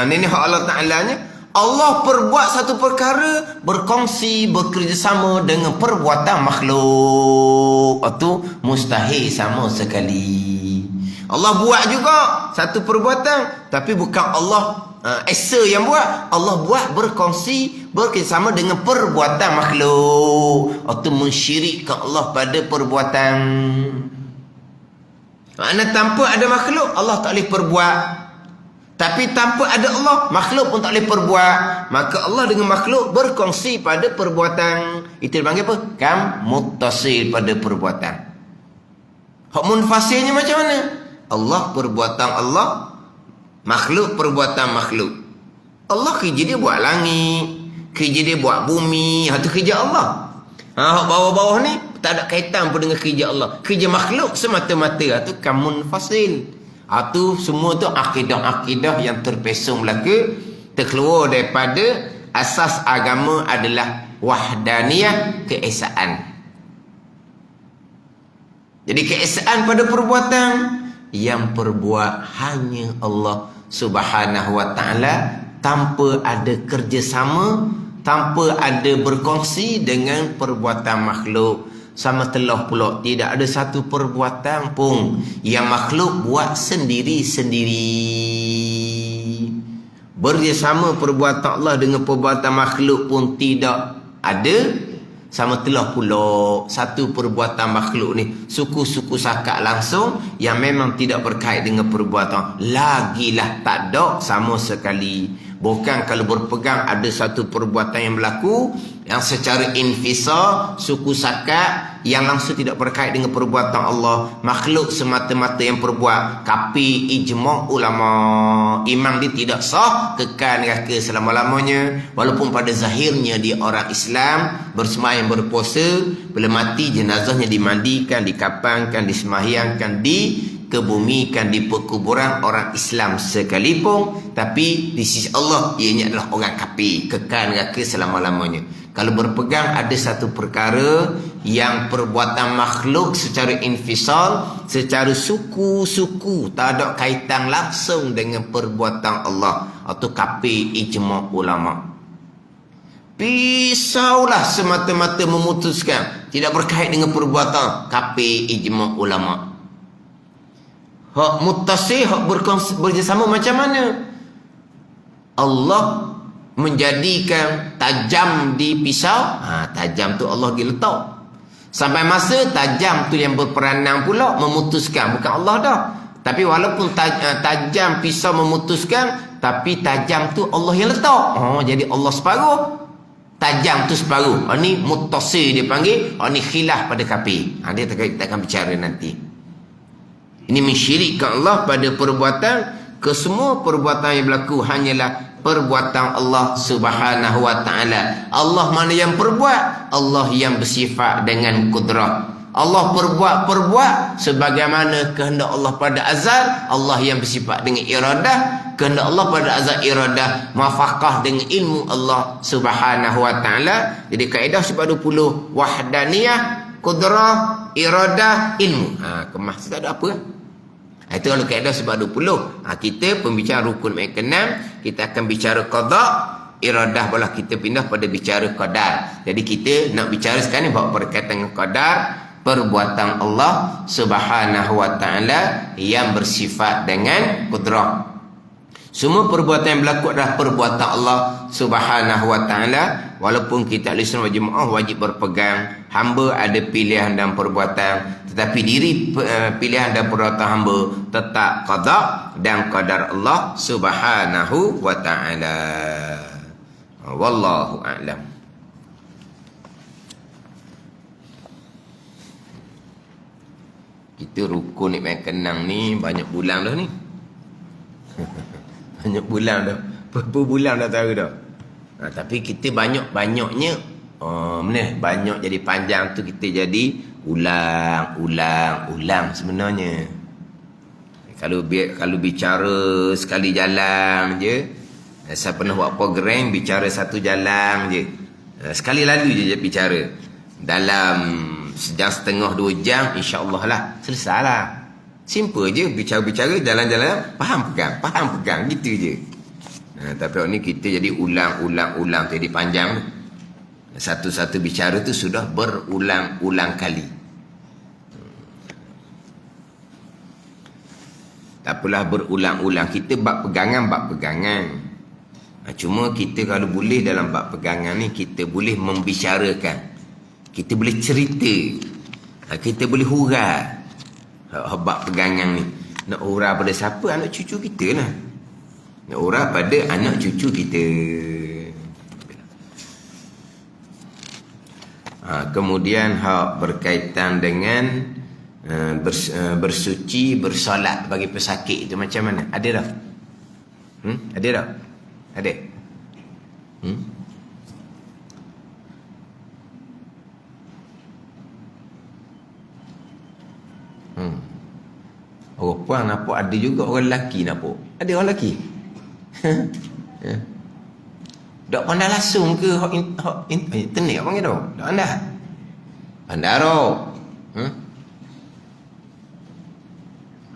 Ini hak Allah Ta'ala-nya. Allah perbuat satu perkara berkongsi, bekerjasama dengan perbuatan makhluk. Itu mustahil sama sekali. Allah buat juga satu perbuatan, tapi bukan Allah esa yang buat. Allah buat berkongsi, bekerjasama dengan perbuatan makhluk. Itu mensyirikkan Allah pada perbuatan. Makna tanpa ada makhluk Allah tak boleh perbuat. Tapi tanpa ada Allah, makhluk pun tak boleh perbuat. Maka Allah dengan makhluk berkongsi pada perbuatan. Itu dipanggil apa? Kam muttasil pada perbuatan. Hak munfasilnya macam mana? Allah perbuatan Allah, makhluk perbuatan makhluk. Allah kerja dia buat langit, kerja dia buat bumi. Itu kerja Allah. Hak bawah-bawah ni tak ada kaitan pun dengan kerja Allah. Kerja makhluk semata-mata tu kan munfasil. Tu semua tu akidah-akidah yang terpesong belaka, terkeluar daripada asas agama adalah wahdaniyah, keesaan. Jadi keesaan pada perbuatan yang perbuat hanya Allah Subhanahu wa taala, tanpa ada kerjasama, tanpa ada berkongsi dengan perbuatan makhluk. Sama telah pula tidak ada satu perbuatan pun yang makhluk buat sendiri-sendiri. Bersama perbuatan Allah dengan perbuatan makhluk pun tidak ada. Sama telah pula satu perbuatan makhluk ni suku-suku sakak langsung yang memang tidak berkait dengan perbuatan, lagilah tak ada sama sekali. Bukan kalau berpegang ada satu perbuatan yang berlaku yang secara infisal, suku sakak yang langsung tidak berkait dengan perbuatan Allah, makhluk semata-mata yang perbuat, kapi ijma' ulama, imam dia tidak sah, kekal neraka selama-lamanya. Walaupun pada zahirnya dia orang Islam, bersemayam, berpuasa, bila mati jenazahnya dimandikan, dikapankan, disembahyangkan, dikebumikan di perkuburan orang Islam sekalipun, tapi di sisi Allah ianya adalah orang kafir, kekal neraka selama-lamanya. Kalau berpegang ada satu perkara yang perbuatan makhluk secara infisal, secara suku-suku, tak ada kaitan langsung dengan perbuatan Allah, atau kafir ijma' ulama. Pisaulah semata-mata memutuskan tidak berkait dengan perbuatan, kafir ijma' ulama. Hak muttasil, hak bersama macam mana? Allah menjadikan tajam di pisau, tajam tu Allah dia letak. Sampai masa tajam tu yang berperanan pula memutuskan, bukan Allah dah. Tapi walaupun tajam pisau memutuskan, tapi tajam tu Allah yang letak. Jadi Allah separuh, tajam tu separuh. Ni muttasil dia panggil, ni khilaf pada kafir. Dia kita akan bicara nanti. Ini mensyirikkan Allah pada perbuatan. Kesemua perbuatan yang berlaku hanyalah perbuatan Allah Subhanahu wa taala. Allah mana yang perbuat? Allah yang bersifat dengan kudrah. Allah perbuat sebagaimana kehendak Allah pada azal. Allah yang bersifat dengan iradah. Kehendak Allah pada azal iradah muafaqah dengan ilmu Allah Subhanahu wa taala. Jadi kaedah sebab 20 wahdaniyah, kudrah, iradah, ilmu. Kemas tak ada apa. Itu kalau kaedah sebab 20. Kita pembicaraan rukun yang ke-6, kita akan bicara qada, iradah pula kita pindah pada bicara qadar. Jadi kita nak bicara sekarang ni bahawa berkaitan dengan qadar, perbuatan Allah Subhanahu wa taala yang bersifat dengan kudrah. Semua perbuatan yang berlaku adalah perbuatan Allah Subhanahu wa taala. Walaupun kita ahli sunnah wal jamaah wajib berpegang hamba ada pilihan dan perbuatan, tetapi diri pilihan dan perbuatan hamba tetap qada dan qadar Allah Subhanahu wa taala. Wallahu a'lam. Kita rukun nikmat kenang ni banyak bulan dah ni. Banyak bulan dah. Berapa bulan dah tahu dah. Tapi kita banyak-banyaknya banyak jadi panjang tu kita jadi ulang sebenarnya. Kalau bicara sekali jalan je, saya pernah buat program bicara satu jalan je. Sekali lalu je bicara. Dalam sejam setengah 2 jam insya-Allah lah selesai lah. Simple je bicara-bicara jalan-jalan faham pegang gitu je. Tapi ni kita jadi ulang jadi panjang. Satu-satu bicara tu sudah berulang-ulang kali. Tak apalah berulang-ulang. Kita bab pegangan. Cuma kita kalau boleh dalam bab pegangan ni kita boleh membicarakan. Kita boleh cerita. Kita boleh hurai. Bab pegangan ni. Nak hurai pada siapa? Anak cucu kita lah. Orang pada anak cucu kita. Kemudian hak berkaitan dengan bersuci, bersolat bagi pesakit itu macam mana? Ada tak? Ada tak? Ada? perempuan nampak, ada juga orang lelaki nampak. Ada orang lelaki. Ya. Tak pandai langsung ke hak internet apa panggil tu? Tak pandai. Pandai tu.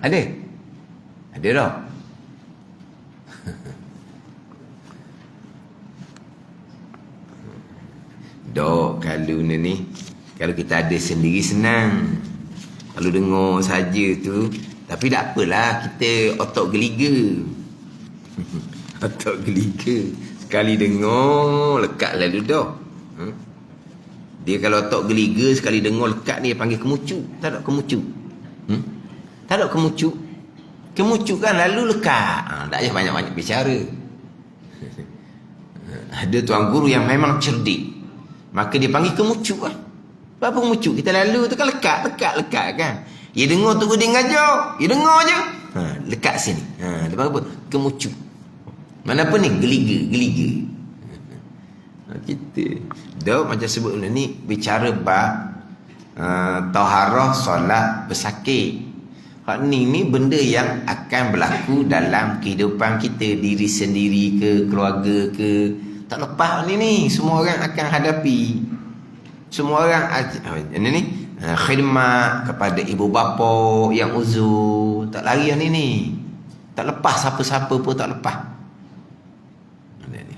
Ada? Ada dah. Dok, kalau ni kalau kita ada sendiri senang. Kalau dengar saja tu, tapi tak apalah, kita otak geliga. Otak geliga. Sekali dengar lekat lalu dah. Dia kalau otak geliga sekali dengar lekat ni dia panggil kemucuk. Tak ada kemucuk. Tak ada kemucuk. Kemucuk kan lalu lekat. Tak payah banyak-banyak bicara. Ada tuan guru yang memang cerdik, maka dia panggil kemucuk lah. Apa kemucuk? Kita lalu tu kan lekat kan. Dia dengar tu dia ngajar. Dia dengar je. Lekat sini. Dia panggil apa? Kemucuk. Mana apa ni? Geliga. Kita dah macam sebut ni bicara bab taharah solat bersakit. Hak ni benda yang akan berlaku dalam kehidupan kita, diri sendiri ke, keluarga ke. Tak lepas ni semua orang akan hadapi. Semua orang ni khidmat kepada ibu bapa yang uzur, tak lari ni. Tak lepas siapa-siapa pun tak lepas.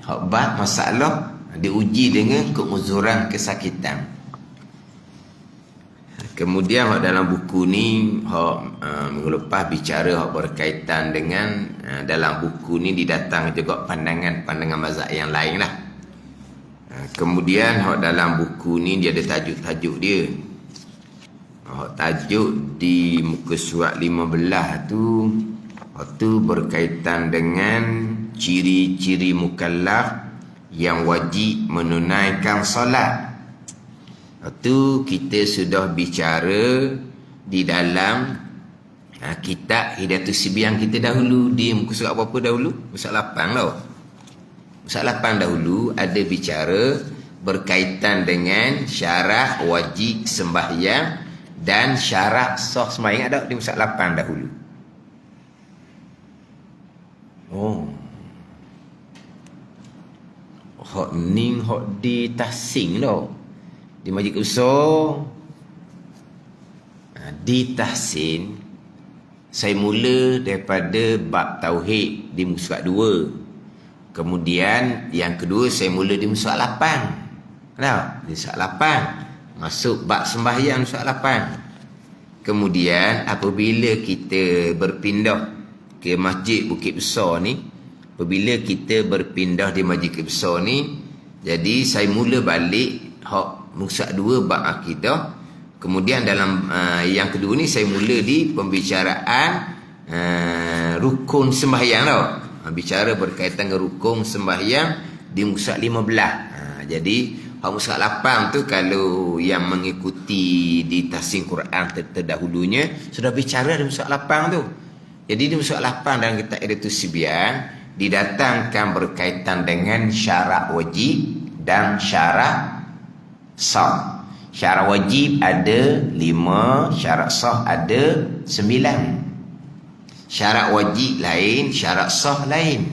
Hak bab masalah diuji dengan keuzuran, kesakitan. Kemudian hak dalam buku ni minggu lepas bicara hak berkaitan dengan dalam buku ni didatang juga pandangan mazhab yang lain lah. Kemudian hak dalam buku ni dia ada tajuk-tajuk dia. Hak tajuk di muka surat 15 tu berkaitan dengan ciri-ciri mukallaf yang wajib menunaikan solat. Itu kita sudah bicara di dalam kitab Hidayatus Sibyan kita dahulu. Di muka surat berapa dahulu? Muka 8 tau. Muka 8 dahulu ada bicara berkaitan dengan syarat wajib sembahyang dan syarat sah sembahyang. Ada di muka 8 dahulu. Hak ni hak di tahsin tau. Di Majlis Besar di tahsin saya mula daripada bab tauhid di muka surat 2. Kemudian yang kedua saya mula di muka surat 8. Kenapa? Di surat 8 masuk bab sembahyang surat 8. Kemudian apabila kita berpindah ke Masjid Bukit Besar ni, apabila kita berpindah di Masjid Bukit Besar ni, jadi saya mula balik hak muka 2 bab akidah. Kemudian dalam yang kedua ni saya mula di pembicaraan rukun sembahyang tau. Bicara berkaitan dengan rukun sembahyang di muka 15. Jadi hak muka 8 tu kalau yang mengikuti di tahsin Quran terdahulunya sudah bicara di muka 8 tu. Jadi di muka 8 dalam kitab Hidayatus Sibyan didatangkan berkaitan dengan syarat wajib dan syarat sah. Syarat wajib ada 5, syarat sah ada 9. Syarat wajib lain, syarat sah lain.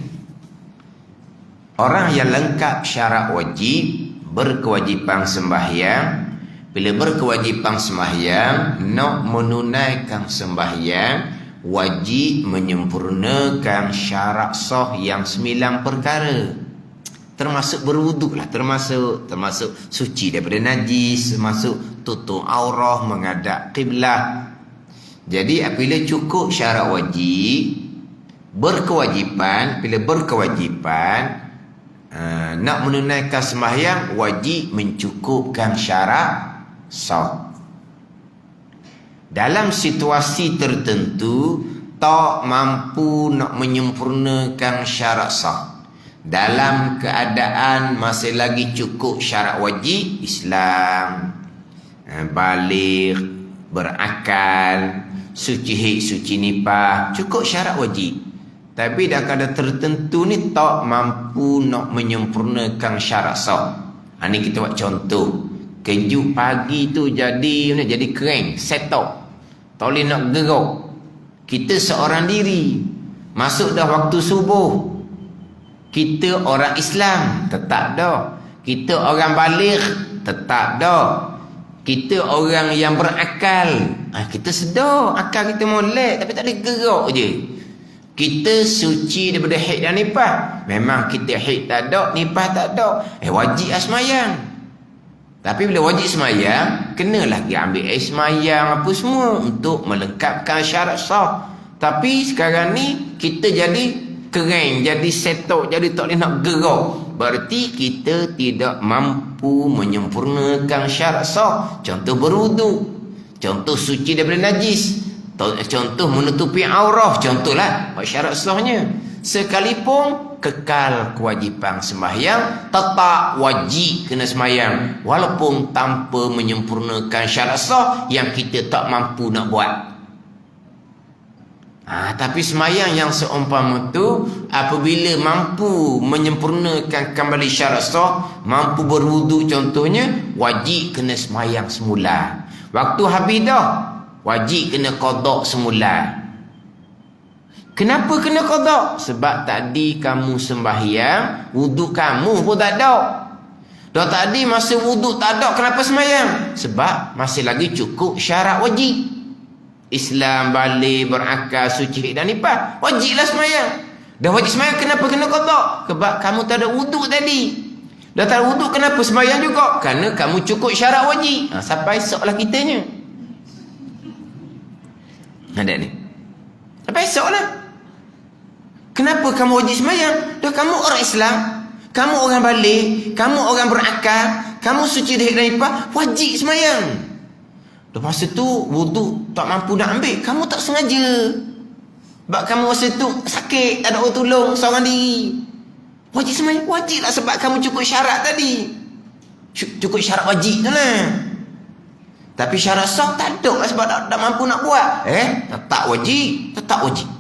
Orang yang lengkap syarat wajib berkewajipan sembahyang, bila berkewajipan sembahyang nak menunaikan sembahyang, wajib menyempurnakan syarat sah yang 9 perkara. Termasuk berwuduk lah, termasuk suci daripada najis, termasuk tutup aurah, menghadap qiblah. Jadi apabila cukup syarat wajib, berkewajipan, bila berkewajipan nak menunaikan sembahyang, wajib mencukupkan syarat sah. Dalam situasi tertentu tak mampu nak menyempurnakan syarat sah, dalam keadaan masih lagi cukup syarat wajib, Islam, baligh, berakal, suci haid, suci nifas, cukup syarat wajib. Tapi dalam keadaan tertentu ni tak mampu nak menyempurnakan syarat sah. Ini kita buat contoh. Kejut pagi tu jadi kering, setop. Tak boleh nak gerak. Kita seorang diri. Masuk dah waktu subuh. Kita orang Islam. Tetap dah. Kita orang baligh. Tetap dah. Kita orang yang berakal. Kita sedar. Akal kita molek. Tapi tak boleh gerak je. Kita suci daripada haid dan nifas. Memang kita haid tak ada. Nifas tak ada. Wajib lah semayang. Tapi bila wajib semayang, kenalah dia ambil air semayang apa semua untuk melengkapkan syarat sah. Tapi sekarang ni kita jadi kering, jadi setok, jadi tak boleh nak gerak. Berarti kita tidak mampu menyempurnakan syarat sah. Contoh berwuduk, contoh suci daripada najis, contoh menutupi aurah, contohlah syarat sahnya. Sekalipun kekal kewajipan sembahyang, tetap wajib kena sembahyang walaupun tanpa menyempurnakan syarat sah yang kita tak mampu nak buat. Tapi sembahyang yang seumpama tu apabila mampu menyempurnakan kembali syarat sah, mampu berwuduk contohnya, wajib kena sembahyang semula. Waktu habis dah, wajib kena qada semula. Kenapa kena qada? Sebab tadi kamu sembahyang, wuduk kamu pun tak ada. Dah tadi masa wuduk tak ada, kenapa sembahyang? Sebab masih lagi cukup syarat wajib. Islam, balik, berakal, suci dan nifas. Wajiblah sembahyang. Dah wajib sembahyang, kenapa kena qada? Sebab kamu tak ada wuduk tadi. Dah tak ada wuduk, kenapa sembahyang juga? Kerana kamu cukup syarat wajib. Sampai esoklah kitanya. Ada ni. Sampai esoklah. Kenapa kamu wajib sembahyang? Dah kamu orang Islam, kamu orang balik, kamu orang berakal, kamu suci dari nifas, wajib sembahyang. Dah masa tu wuduk tak mampu nak ambil, kamu tak sengaja. Sebab kamu masa tu sakit, tak ada orang tolong, seorang diri. Wajib sembahyang, wajiblah sebab kamu cukup syarat tadi. Cukup syarat wajib tu lah. Tapi syarat sah tak ada lah sebab tak mampu nak buat. Tetap wajib, tetap wajib.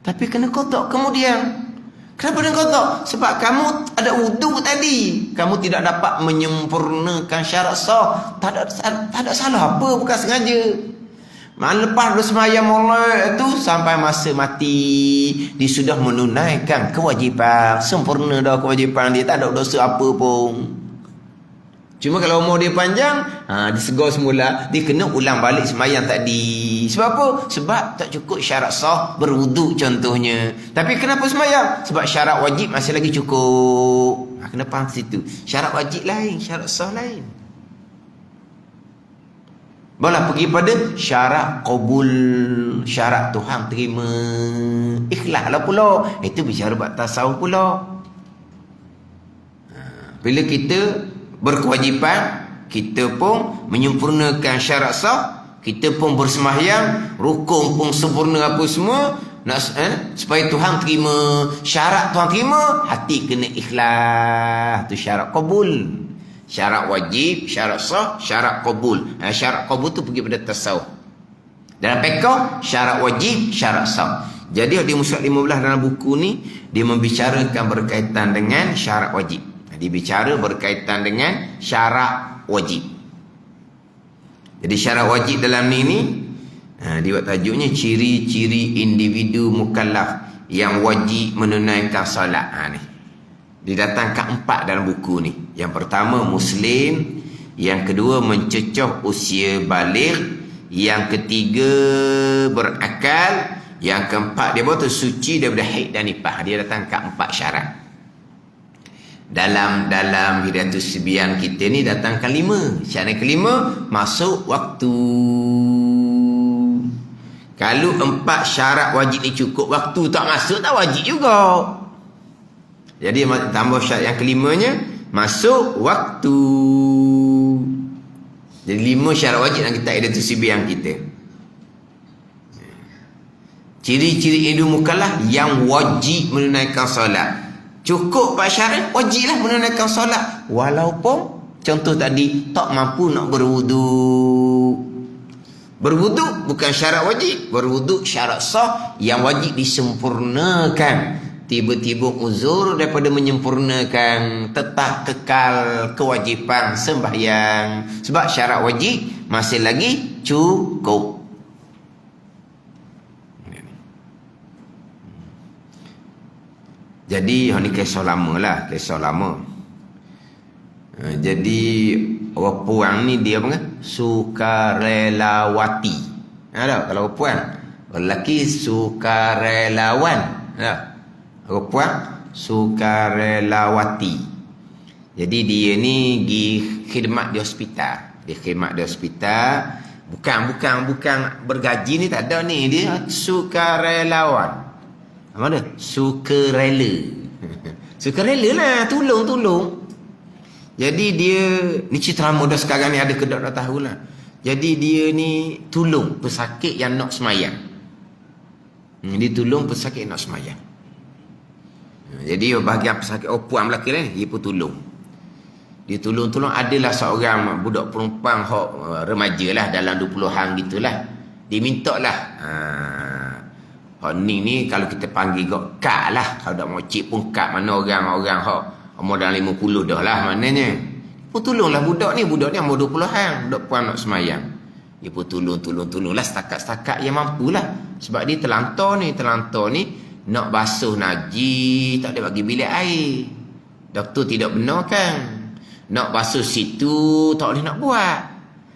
Tapi kena qada kemudian. Kenapa kena qada? Sebab kamu ada wuduk tadi. Kamu tidak dapat menyempurnakan syarat sah. Tak ada salah apa, bukan sengaja. Lepas bersemayam mulai itu sampai masa mati, dia sudah menunaikan kewajipan. Sempurna dah kewajipan dia, tak ada dosa apa pun. Cuma kalau umur dia panjang, disegar semula, dia kena ulang balik sembahyang tadi. Sebab apa? Sebab tak cukup syarat sah berwuduk contohnya. Tapi kenapa sembahyang? Sebab syarat wajib masih lagi cukup. Kena faham situ. Syarat wajib lain, syarat sah lain. Barulah pergi pada syarat qabul, syarat Tuhan terima. Ikhlaslah pula. Itu bicara bab tasawuf pula. Bila kita berkewajipan, kita pun menyempurnakan syarat sah, kita pun bersembahyang, rukun pun sempurna apa semua, supaya Tuhan terima. Syarat Tuhan terima, hati kena ikhlas. Tu syarat qabul. Syarat wajib, syarat sah, syarat qabul. Syarat qabul tu pergi pada tasawuf. Dalam fiqh, syarat wajib, syarat sah. Jadi di Musnad 15 dalam buku ni, dia membicarakan berkaitan dengan syarat wajib. Dia bicara berkaitan dengan syarat wajib. Jadi syarat wajib dalam ni dia buat tajuknya ciri-ciri individu mukallaf yang wajib menunaikan solat. Ni didatangkan 4 dalam buku ni. Yang pertama Muslim, yang kedua mencecah usia baligh, yang ketiga berakal, yang keempat dia buat suci daripada haid dan nifas. Dia datangkan 4 syarat. Dalam Hidayatus Sibyan kita ni datangkan 5. Syarat kelima, masuk waktu. Kalau 4 syarat wajib ni cukup, waktu tak masuk tak wajib juga. Jadi tambah syarat yang kelimanya, masuk waktu. Jadi 5 syarat wajib dalam kitab Hidayatus Sibyan kita. Ciri-ciri individu mukallaf yang wajib menunaikan solat. Cukup 4 syarat, wajiblah menunaikan solat. Walaupun contoh tadi tak mampu nak berwuduk. Berwuduk bukan syarat wajib, berwuduk syarat sah yang wajib disempurnakan. Tiba-tiba uzur daripada menyempurnakan, tetap kekal kewajipan sembahyang. Sebab syarat wajib masih lagi cukup. Jadi ni kisah lama lah, kisah lama. Jadi orang puan ni dia apa kan? Sukarelawati. Ada kalau orang puan, lelaki sukarelawan. Ada. Orang puan sukarelawati. Jadi dia ni pergi khidmat di hospital. Dia khidmat di hospital. Bukan bergaji ni tak ada ni. Dia sukarelawan. Mana? Sukarela. Sukarela lah, tolong. Jadi dia ni cerita lama dah, sekarang ni ada kedok dah tahu lah. Jadi dia ni tolong pesakit yang nak semayang. Dia tolong pesakit yang nak semayang. Jadi bahagian pesakit puan belakang ni dia pun tolong. Dia tolong adalah seorang budak perempuan remaja lah, dalam 20-an gitulah. Dia minta lah ni kalau kita panggil kak lah, kalau tak mau cik pun kak, mana orang-orang umur dalam 50 dah lah maknanya. Pun tolonglah budak ni umur 20-an, budak puan nak semayang. Dia pun tolonglah setakat-setakat yang mampulah. Sebab dia terlantar ni nak basuh najis tak boleh bagi bilik air. Doktor tidak benarkan. Nak basuh situ tak boleh nak buat.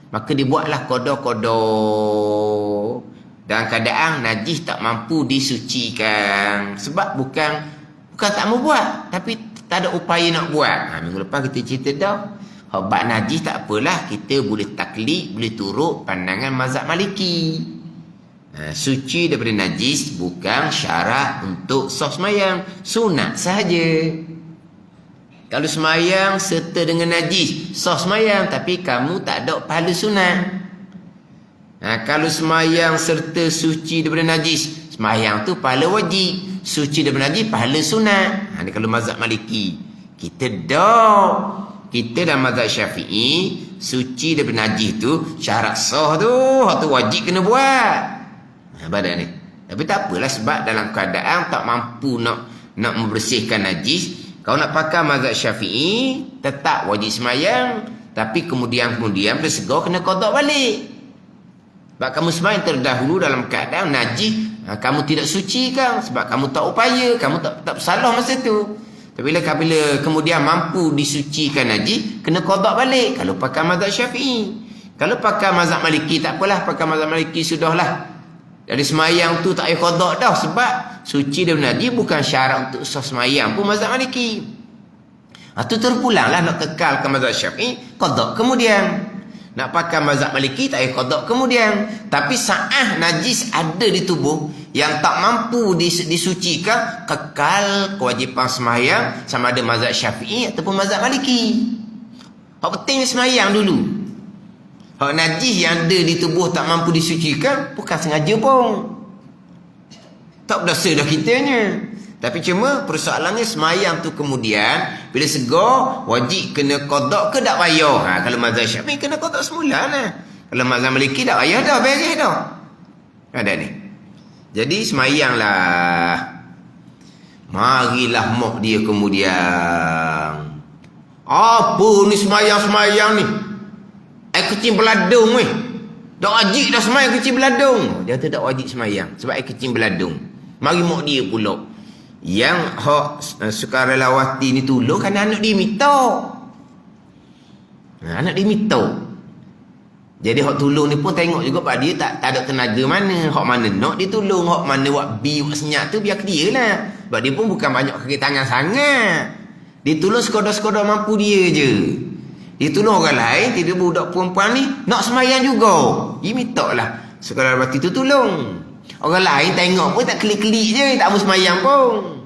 Maka dia buatlah kodok-kodok. Dalam keadaan najis tak mampu disucikan. Sebab bukan tak mau buat, tapi tak ada upaya nak buat. Minggu lepas kita cerita dah. Bab najis tak apalah, kita boleh taklid, boleh turut pandangan mazhab Maliki. Suci daripada najis bukan syarat untuk sah semayang, sunat sahaja. Kalau semayang serta dengan najis, sah semayang, tapi kamu tak ada pahala sunat. Kalau semayang serta suci daripada najis, semayang tu pahala wajib, suci daripada najis pahala sunat. Ni kalau mazhab Maliki. Kita dalam mazhab Syafi'i, suci daripada najis tu syarat sah tu wajib kena buat. Badan ni. Tapi tak apalah, sebab dalam keadaan tak mampu nak membersihkan najis, kau nak pakai mazhab Syafi'i tetap wajib semayang, tapi kemudian bersegor kena qada balik. Sebab kamu semayang terdahulu dalam keadaan najis, kamu tidak suci kan, sebab kamu tak upaya, kamu tak bersalah masa tu. Tapi bila kemudian mampu disucikan najis, kena qada balik kalau pakai mazhab Syafi'i. Kalau pakai mazhab Maliki tak apalah, pakai mazhab Maliki sudahlah. Dari semayang tu tak payah qada dah, sebab suci dan najis bukan syarat untuk sah semayang pun mazhab Maliki. Tu terpulanglah nak kekalkan mazhab Syafi'i, qada kemudian. Nak pakai mazhab Maliki tak payah qada kemudian. Tapi saat najis ada di tubuh yang tak mampu disucikan, kekal kewajipan semayang sama ada mazhab Syafi'i ataupun mazhab Maliki. Hak penting semayang dulu. Hak najis yang ada di tubuh tak mampu disucikan, bukan sengaja pun, tak berdosa dah kitanya. Tapi cuma persoalannya semayang tu kemudian bila segar wajib kena qada ke tak payah. Kalau mazhab Syafi'i kena qada semula lah. Kalau mazhab Maliki tak payah dah, beres dah. Ada ni. Jadi semayanglah. Marilah mak dia kemudian. Apa ni semayang-semayang ni? Kecing beladung weh. Tak wajib dah semayang kecing beladung. Dia tu tak wajib semayang sebab kecing beladung. Mari mak dia pula. Yang sukarelawati ni tolong kan anak dia minta. Anak dia minta. Jadi hak tolong ni pun tengok juga pak dia tak ada tenaga mana. Hak mana nak dia tolong, hak mana buat buat senyap tu biar ke dia lah. Sebab dia pun bukan banyak kaki tangan sangat. Dia tolong sekadar-sekadar mampu dia je. Dia tolong orang lain, tiba budak perempuan ni nak semayang juga. Dia minta lah sukarelawati tu tolong. Orang lain tengok pun tak klik-klik je, tak mau semayang pun.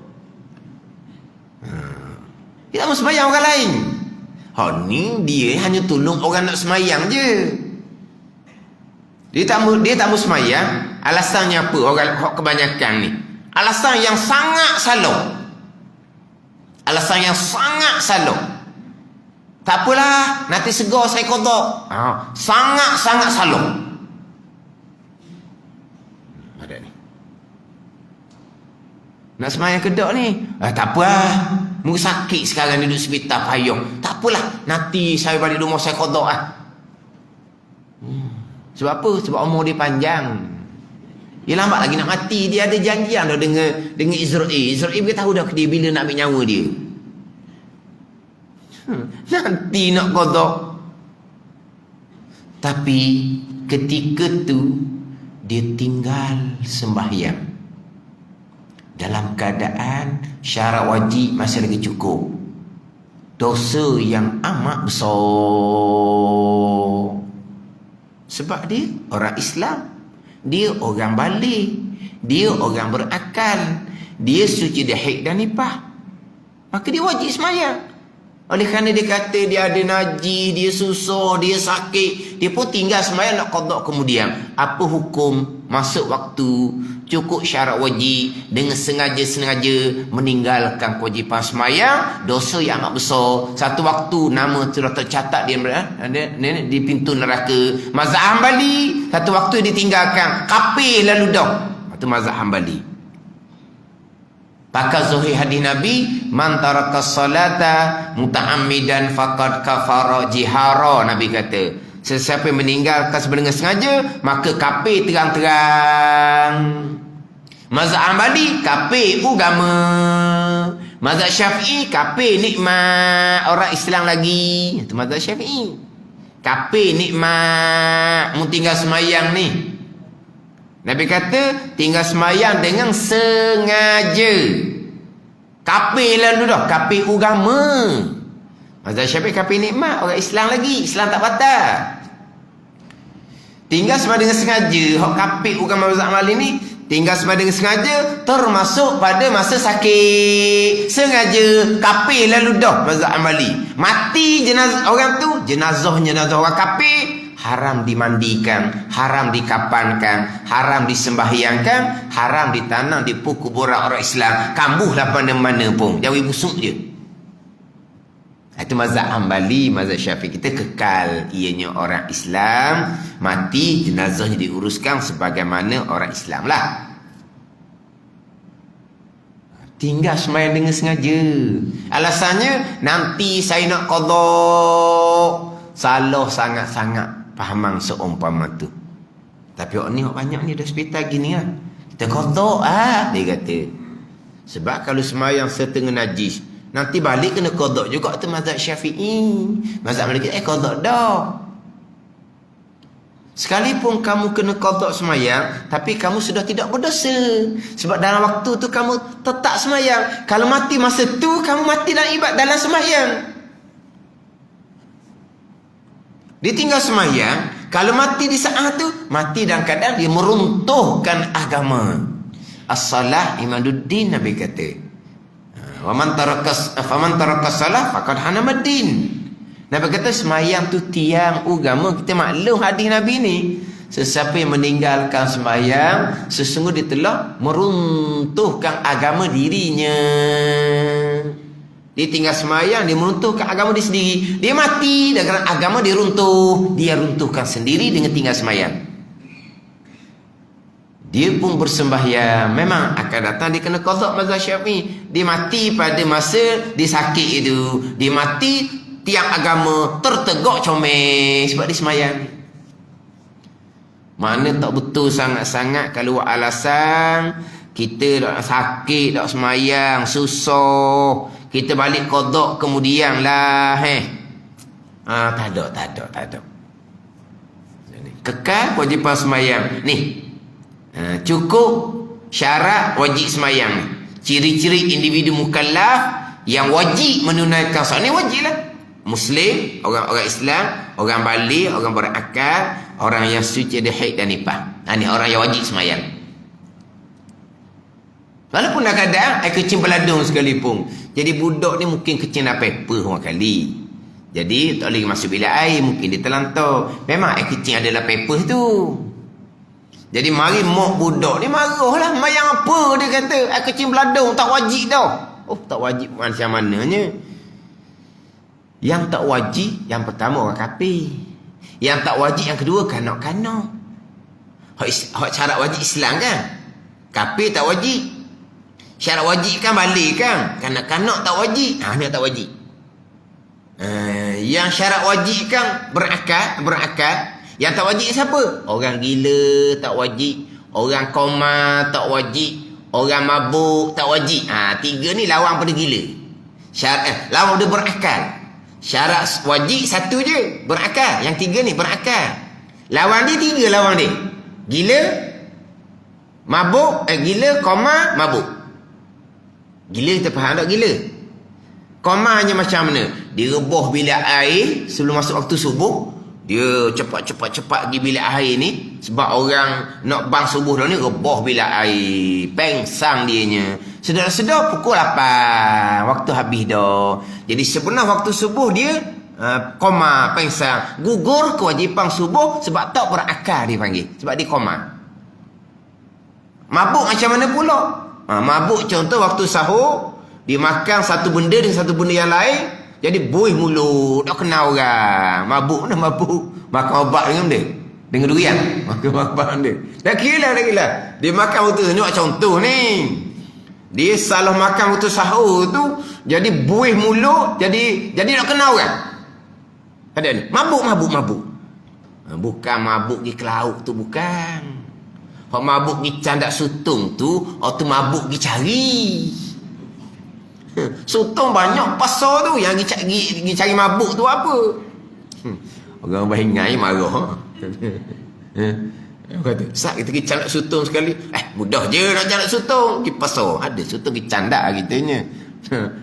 Dia tak mau semayang orang lain. Ni dia hanya tolong orang nak semayang je. Dia tak mau semayang. Alasannya apa? Orang kebanyakan ni alasan yang sangat salah. Alasan yang sangat salah. Tak apalah, nanti segar saya qada. Sangat-sangat salah. Ada ni. Nak semayang kedak ni. Tak apa. Muka sakit sekarang duduk hospital payung. Tak apalah, nanti saya balik rumah saya qada . Sebab apa? Sebab umur dia panjang. Dia lambat lagi nak mati. Dia ada janjian dah dengan Israel. Israel dia tahu dah dia bila nak ambil nyawa dia. Nanti nak qada. Tapi ketika tu dia tinggal sembahyang dalam keadaan syarat wajib masih lagi cukup. Dosa yang amat besar. Sebab dia orang Islam, dia orang balik, dia orang berakal, dia suci dah haid dan nifas, maka dia wajib sembahyang. Oleh kerana dia kata dia ada najis, dia susah, dia sakit, dia pun tinggal sembahyang nak qada kemudian. Apa hukum masuk waktu cukup syarat wajib dengan sengaja-sengaja meninggalkan kewajipan sembahyang, dosa yang amat besar. Satu waktu nama sudah tercatat di pintu neraka. Mazhab Hambali satu waktu ditinggalkan, kafir lalu dah. Itu mazhab Hambali. Pakai sahih hadis Nabi, man taraka salata muta'ammidan faqad kafara jihara. Nabi kata, sesiapa yang meninggalkan sebenarnya sengaja, maka kafir terang-terang. Mazhab Hambali kafir agama. Mazhab Syafi'i kafir nikmat, orang Islam lagi. Itu mazhab Syafi'i. Kafir nikmat, mu tinggal semayang ni. Nabi kata tinggal semayang dengan sengaja. Kafir lalu dah, kafir agama. Mazhab Syafi'i kafir nikmat, orang Islam lagi, Islam tak batal. Tinggal semayang dengan sengaja. Hak kafir agama mazhab Hambali ni tinggal semayang dengan sengaja, termasuk pada masa sakit. Sengaja, kafir lalu dah mazhab Hambali. Mati jenazah orang tu, jenazah orang kafir, haram dimandikan, haram dikapankan, haram disembahyangkan, haram ditanam di kuburan orang Islam. Kambuhlah mana-mana pun, jauhi busuk je. Itu mazhab Hambali. Mazhab Syafi'i kita kekal ianya orang Islam, mati jenazahnya diuruskan sebagaimana orang Islam lah. Tinggal sembahyang dengan sengaja. Alasannya nanti saya nak qada. Salah sangat-sangat fahaman seumpama tu. Tapi orang ni banyak ni dah hospital gini kan. Kita qada dia kata. Sebab kalau sembahyang setengah najis, nanti balik kena qada juga. Tu mazhab Syafi'i. Mazhab Maliki qada dah. Sekalipun kamu kena qada sembahyang, tapi kamu sudah tidak berdosa. Sebab dalam waktu tu kamu tetap sembahyang. Kalau mati masa tu, kamu mati dalam ibadat dalam sembahyang. Dia tinggal sembahyang, kalau mati di saat tu, mati dalam keadaan dia meruntuhkan agama. As-salah imaduddin, Nabi kata. Faman taraka salah faqad hanamaddin. Nabi kata sembahyang tu tiang agama. Kita maklum hadis Nabi ni. Sesiapa yang meninggalkan sembahyang, sesungguhnya dia telah meruntuhkan agama dirinya. Dia tinggal sembahyang, dia meruntuhkan agama dia sendiri. Dia mati dan kerana agama dia runtuh, dia runtuhkan sendiri dengan tinggal sembahyang. Dia pun bersembahyang, memang akan datang dia kena qada mazhab Syafi'i. Dia mati pada masa dia sakit itu. Dia mati tiang agama tertegak comel sebab dia sembahyang. Mana tak betul sangat-sangat kalau alasan kita dah sakit, dah sembahyang, susah, kita balik qada kemudian lah tak ada. Kekal kewajipan sembahyang ni. Cukup syarat wajib sembahyang ni. Ciri-ciri individu mukallaf yang wajib menunaikan solat ni wajib lah. Muslim, orang Islam, orang balik, orang berakal, orang yang suci ada haid dan nifas. Ni orang yang wajib sembahyang. Walaupun dah kadang kecil beladung sekalipun. Jadi budak ni mungkin kecil nak paper orang kali. Jadi tak boleh masuk bilik air, mungkin dia terlantar. Memang kecil adalah paper tu. Jadi mari mak budak ni marah lah. Mayang apa dia kata? Kecil beladung tak wajib dah. Oh tak wajib macam mananya? Yang tak wajib, yang pertama orang kafir. Yang tak wajib, yang kedua kanak-kanak. Hak syarat wajib Islam kan? Kafir tak wajib. Syarat wajib kan balik kan? Kanak-kanak tak wajib. Ni tak wajib. Yang syarat wajib kan berakal. Yang tak wajib siapa? Orang gila tak wajib. orang koma tak wajib, orang mabuk tak wajib. Tiga ni lawan pada gila. Lawan dia berakal. Syarat wajib satu je, berakal. Yang tiga ni berakal. Lawan dia tiga, lawan dia. Gila, mabuk, gila, koma, mabuk. Gila kita faham tak gila? Komanya macam mana? Dia rebah bilik air sebelum masuk waktu subuh. Dia cepat pergi bilik air ni. Sebab orang nak bang subuh dah ni, rebah bilik air. Pengsang dianya. Sedar-sedar pukul 8. Waktu habis dah. Jadi sebenar waktu subuh dia koma, pengsang. Gugur kewajipan subuh sebab tak berakal dia panggil. Sebab dia koma. Mabuk macam mana pula? Mabuk contoh waktu sahur. Dia makan satu benda dengan satu benda yang lain. Jadi buih mulut. Tak kenal orang. Mabuk dah mabuk. Makan obat dengan dia. Dengan durian. Makan obat dia. Dah kira. Dia makan waktu ni. Contoh ni. Dia salah makan waktu sahur tu. Jadi buih mulut. Jadi tak kenal orang. Ada ni. Mabuk. Bukan mabuk pergi ke laut tu. Bukan. Kalau mabuk pergi candak sutung tu. Tu mabuk pergi cari. Sotong banyak pasar tu. Yang pergi cari mabuk tu apa? Orang bahingai marah. Kata, Ustaz kita pergi candak sotong sekali. Mudah je nak candak sotong. Pergi pasar. Ada sotong pergi candak kitanya.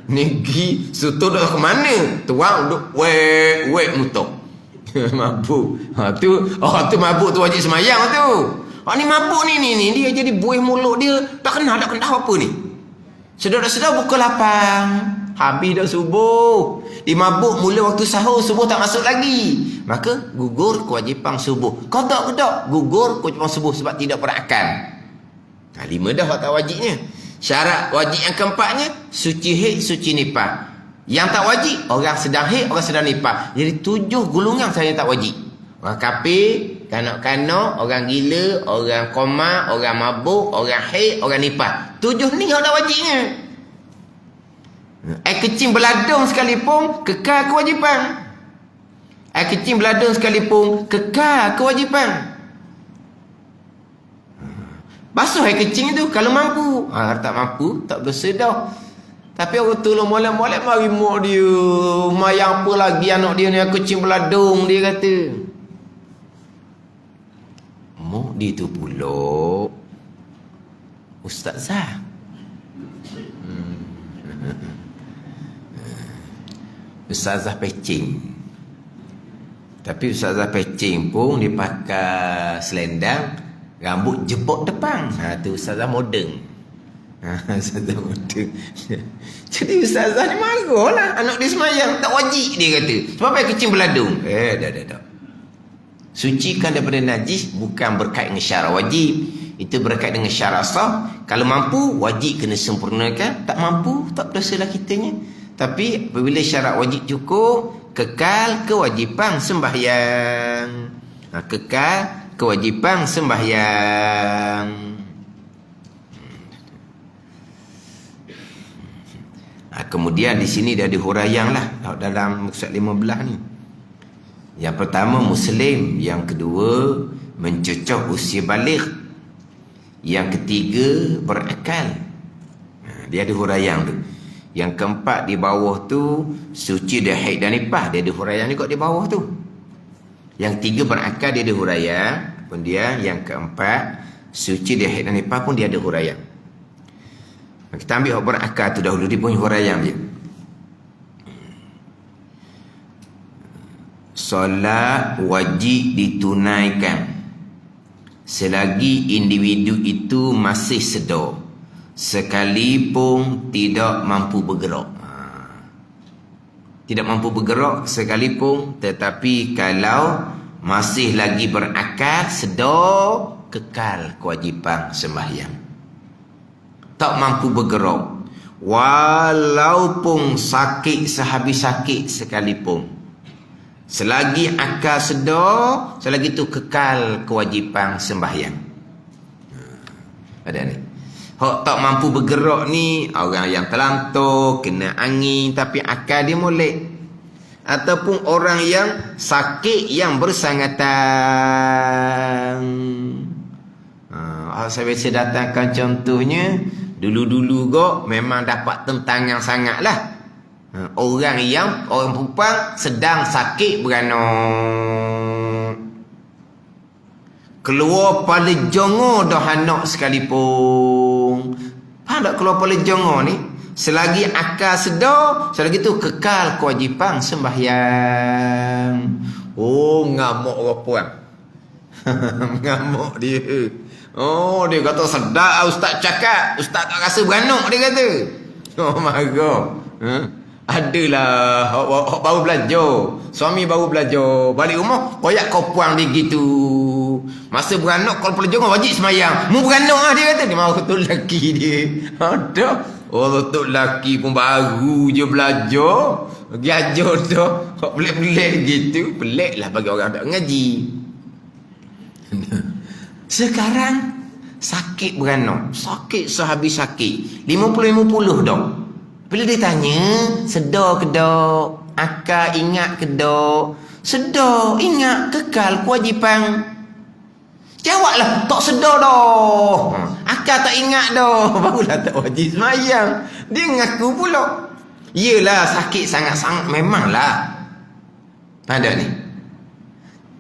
Ni pergi sotong dah ke mana? Tuang duk wek mutok. Mabuk. Tu mabuk tu wajib semayang tu. Ni mabuk ni. Dia jadi buih mulut dia. Tak kenal apa ni. Sedar-sedar pukul 8. Habis dah subuh. Dia mabuk mula waktu sahur. Subuh tak masuk lagi. Maka gugur kewajipan subuh. Qada gugur kewajipan subuh sebab tidak berakal. 5 dah tak wajibnya. Syarat wajib yang keempatnya, suci haid, suci nifas. Yang tak wajib, orang sedang haid, orang sedang nifas. Jadi 7 golongan saja yang tak wajib. Orang kafir, kanak-kanak, orang gila, orang koma, orang mabuk, orang haid, orang nifas. 7 ni yang tak wajibnya. Air kecing beladung sekalipun kekal kewajipan. Air kecing beladung sekalipun kekal kewajipan. Basuh air kecing tu kalau mampu. Tak mampu tak berdosa dah. Tapi orang tolong molek-molek mari mak dia. Mayang apa lagi anak dia ni air kecing beladung dia kata. Mak dia tu pula Ustazah. Ustazah pecing. Tapi Ustazah pecing pun dia pakai selendang, rambut jepok depan. Tu Ustazah moden. Ustazah moden. Jadi Ustazah ni marahlah. Anak dia semayang tak wajib dia kata. Sebab apa kecing beladung? Dah. Sucikan daripada najis bukan berkait dengan syarat wajib. Itu berkait dengan syarat sah. Kalau mampu, wajib kena sempurnakan. Tak mampu, tak berdosalah kitanya. Tapi apabila syarat wajib cukup, kekal kewajipan sembahyang. Kekal kewajipan sembahyang. Kemudian di sini dah dihuraian lah dalam maksud 15 ni. Yang pertama Muslim, yang kedua mencocok usia baligh, yang ketiga berakal. Dia ada huraian tu. Yang keempat di bawah tu suci dah haid dan nifas, dia ada huraian juga di bawah tu. Yang tiga berakal, dia ada huraian. Kemudian yang keempat suci dah haid dan nifas pun dia ada huraian. Kita ambil berakal tu dahulu, dia punya huraian dia. Solat wajib ditunaikan selagi individu itu masih sedar, sekalipun tidak mampu bergerak. Tidak mampu bergerak sekalipun, tetapi kalau masih lagi berakal, sedar, kekal kewajipan sembahyang. Tak mampu bergerak, walaupun sakit sehabis sakit sekalipun, selagi akal sedar, selagi itu kekal kewajipan sembahyang. Ada ni. Hak tak mampu bergerak ni, orang yang terlantar, kena angin tapi akal dia molek. Ataupun orang yang sakit yang bersangatan. Saya biasa datangkan contohnya, dulu-dulu kok memang dapat tentangan sangat lah. Orang perempuan sedang sakit beranak, keluar pada jongo dah anak sekalipun. Faham tak keluar pada jongo ni? Selagi akal sedar, selagi tu kekal kewajipan sembahyang. Oh, ngamuk orang puan. Ngamuk dia. Oh, dia kata sedap ustaz cakap. Ustaz tak rasa beranak, dia kata. Oh, marah. Adalah baru belajar. Suami baru belajar. Balik rumah, koyak kau puang dia gitu. Masa beranak kalau belajar wajib semayang. Mu beranak lah dia kata. Dia mahu betul lelaki dia. Ada. Oh, betul lelaki pun baru je belajar. Pergi ajar tu. Pelik-pelik gitu. Pelik lah bagi orang tak ngaji. Sekarang sakit beranak. Sakit sehabis sakit. 50-50 dah. Bila dia tanya, sedar ke tak? Akal ingat ke tak? Sedar, ingat, kekal kewajipan. Jawablah, tak sedar dah. Akal tak ingat dah. Barulah tak wajib semayang. Dia ngaku pula. Yelah, sakit sangat-sangat memanglah. Ada ni.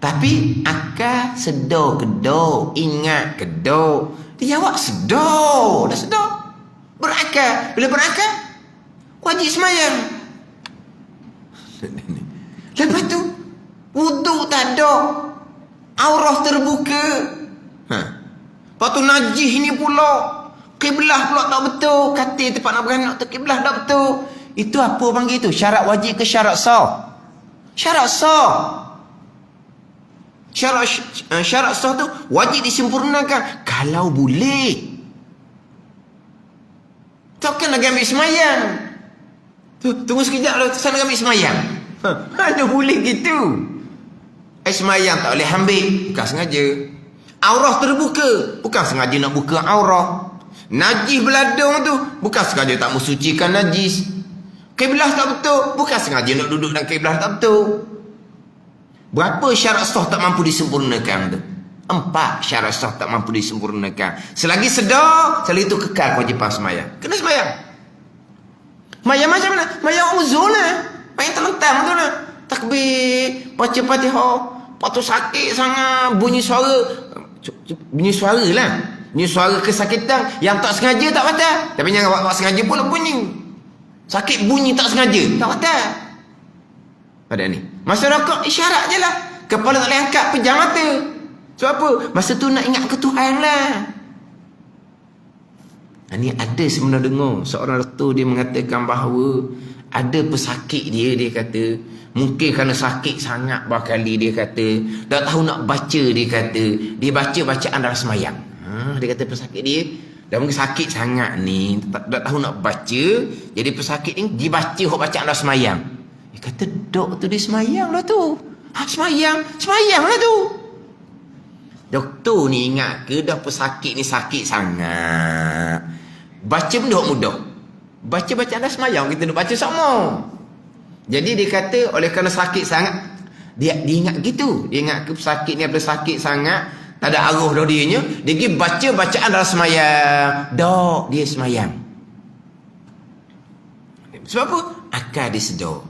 Tapi akal sedar ke tak? Ingat ke tak? Dia jawab sedar. Dah sedar. Berakal. Bila berakal, wajib semayang. Lepas tu wuduk tak ada, aurah terbuka. Lepas tu najis ni pula, kiblah pula tak betul. Katil tempat nak beranak tu kiblah tak betul. Itu apa panggil tu? Syarat wajib ke syarat sah? Syarat sah. Syarat sah tu wajib disempurnakan kalau boleh. Takkan nak ambil semayang. Tunggu sekejap lah, saya nak ambil semayang. Mana boleh gitu. Semayang tak boleh ambil, bukan sengaja. Aurah terbuka, bukan sengaja nak buka aurah. Najis beladung tu, bukan sengaja tak mensucikan najis. Kiblah tak betul, bukan sengaja nak duduk dalam kiblah tak betul. Berapa syarat sah tak mampu disempurnakan tu? 4 syarat sah tak mampu disempurnakan. Selagi sedar, selagi itu kekal kewajipan semayang. Kena semayang. Mayang macam mana? Mayang uzur lah. Mayang terlentang tu lah. Takbir, baca Fatihah. Lepas tu sakit sangat. Bunyi suara lah. Bunyi suara kesakitan. Yang tak sengaja tak patah. Tapi yang awak sengaja pula bunyi. Sakit bunyi tak sengaja. Tak patah. Pada ni. Masa rokok isyarat je lah. Kepala tak boleh angkat, pejam mata. Sebab apa? Masa tu nak ingat ke Tuhan lah. Ini ada sebenarnya dengar seorang doktor dia mengatakan bahawa ada pesakit dia kata mungkin kerana sakit sangat berkali dia kata tak tahu nak baca dia kata dia baca bacaan dalam semayang. Dia kata pesakit dia dah mungkin sakit sangat ni tak tahu nak baca, jadi pesakit ni dibaca bacaan dalam semayang. Dia kata dok tu dia semayang lah tu. Semayang lah tu. Doktor ni ingat ke dah pesakit ni sakit sangat. Baca pun dah mudah. Baca bacaan dah semayang kita nak baca sama. Jadi dia kata oleh kerana sakit sangat dia ingat gitu. Dia ingat ke pesakit ni bila sakit sangat tak ada arwah dah dia pergi baca bacaan dalam semayang. Dok dia semayang. Sebab apa? Akal dia sedar.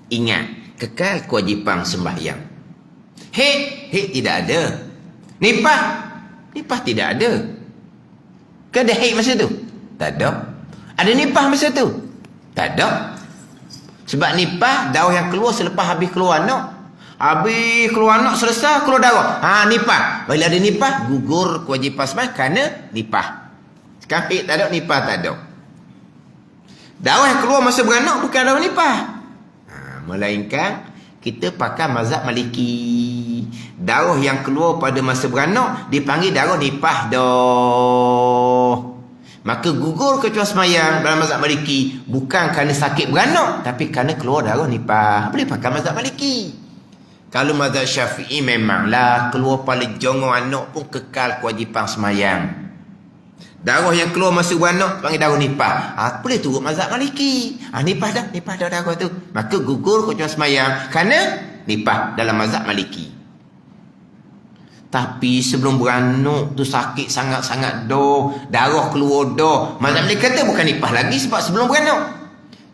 Ingat kekal kewajipan sembahyang. Hei tidak ada. Nipah tidak ada. Kan ada haid masa tu? Tak ada. Ada nipah masa tu? Tak ada. Sebab nipah darah yang keluar selepas habis keluar anak. Habis keluar anak selesai keluar darah. Nipah. Bila ada nipah gugur kewajipan sembahyang kerana nipah. Sekarang haid tak ada, nipah tak ada. Darah yang keluar masa beranak bukan darah nipah. Melainkan kita pakai mazhab Maliki. Darah yang keluar pada masa beranak dipanggil darah nipah dah. Maka gugur kecuali semayang dalam mazhab Maliki bukan kerana sakit beranak tapi kerana keluar darah nipah. Boleh pakai mazhab Maliki. Kalau mazhab Syafi'i memanglah keluar pada jongo anak pun kekal kewajipan semayang. Darah yang keluar masa beranak panggil darah nipah. Boleh turut mazhab Maliki. Nipah dah darah tu. Maka gugur kecuali semayang kerana nipah dalam mazhab Maliki. Tapi sebelum beranak tu sakit sangat-sangat dah. Darah keluar dah. Mazhab Malik kata bukan nipah lagi sebab sebelum beranak.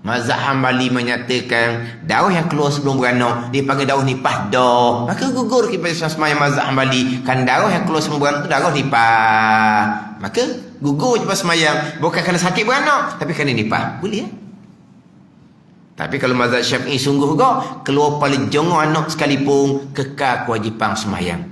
Mazhab Hambali menyatakan darah yang keluar sebelum beranak dia panggil darah nipah dah. Maka gugur kepada semayang mazhab Hambali. Kan darah yang keluar sebelum beranak tu darah nipah. Maka gugur cepat semayang. Bukan kerana sakit beranak, tapi kerana nipah. Boleh ya? Tapi kalau mazhab Syafi'i sungguh kau keluar pada jongo anak sekalipun kekal kewajipan semayang.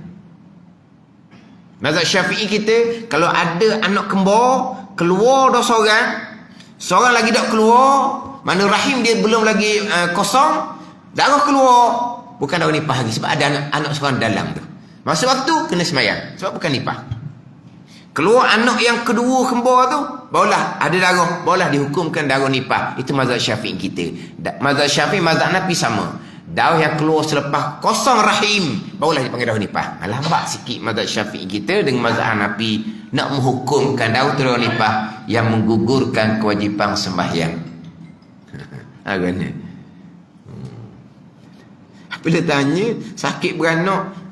Mazhab Syafi'i kita kalau ada anak kembar keluar dah seorang lagi tak keluar, mana rahim dia belum lagi kosong, darah keluar, bukan darah nipah lagi sebab ada anak seorang dalam tu. Masa waktu kena semayang sebab bukan nipah. Keluar anak yang kedua kembar tu, barulah ada darah, barulah dihukumkan darah nipah. Itu mazhab Syafi'i kita. Mazhab Syafi'i, mazhab Hanafi sama. Darah yang keluar selepas kosong rahim, barulah dipanggil darah nipah. Lambat sikit mazhab Syafi'i kita dengan mazhab Hanafi nak menghukumkan darah tu darah nipah yang menggugurkan kewajipan sembahyang. Agaknya. Bila tanya sakit beranak,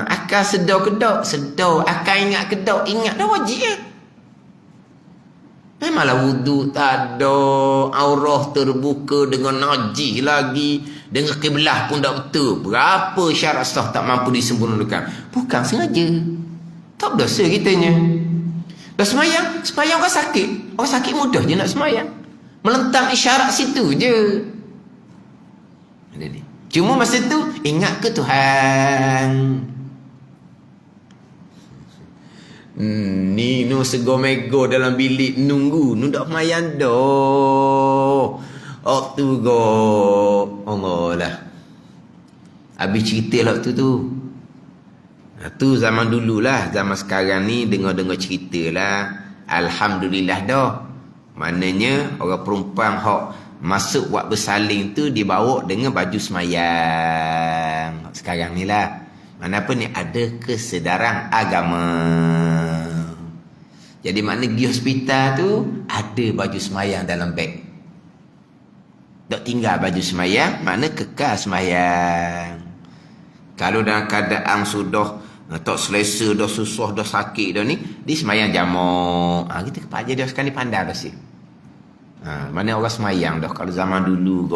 akal sedar ke tak? Sedar. Akal ingat ke tak? Ingat dah wajib ya. Memanglah wuduk tak ada, aurah terbuka dengan najis lagi, dengan kiblah pun tak betul. Berapa syarat sah tak mampu disempurnakan. Bukan sengaja. Tak berdosa kitanya. Dah semayang orang sakit. Orang sakit mudah je nak semayang. Melentang isyarat situ je. Cuma masa tu ingat ke Tuhan. Ni nu segomego dalam bilik nunggu nu dak mayan dah. Waktu go Allah lah. Habis cerita lah waktu tu. Tu zaman dululah, zaman sekarang ni dengar-dengar cerita lah. Alhamdulillah dah. Maknanya orang perempuan hok masuk buat bersalin tu dibawa dengan baju semayang. Sekarang ni lah. Mana pun ni ada kesedaran agama. Jadi makna pergi hospital tu ada baju semayang dalam beg. Tak tinggal baju semayang, makna kekal semayang. Kalau dalam keadaan sudah tak selesa, dah susah, dah sakit dah ni, dia semayang jamak. Kita kepada dia sekarang ni pandai dah sih. Mana orang semayang dah. Kalau zaman dulu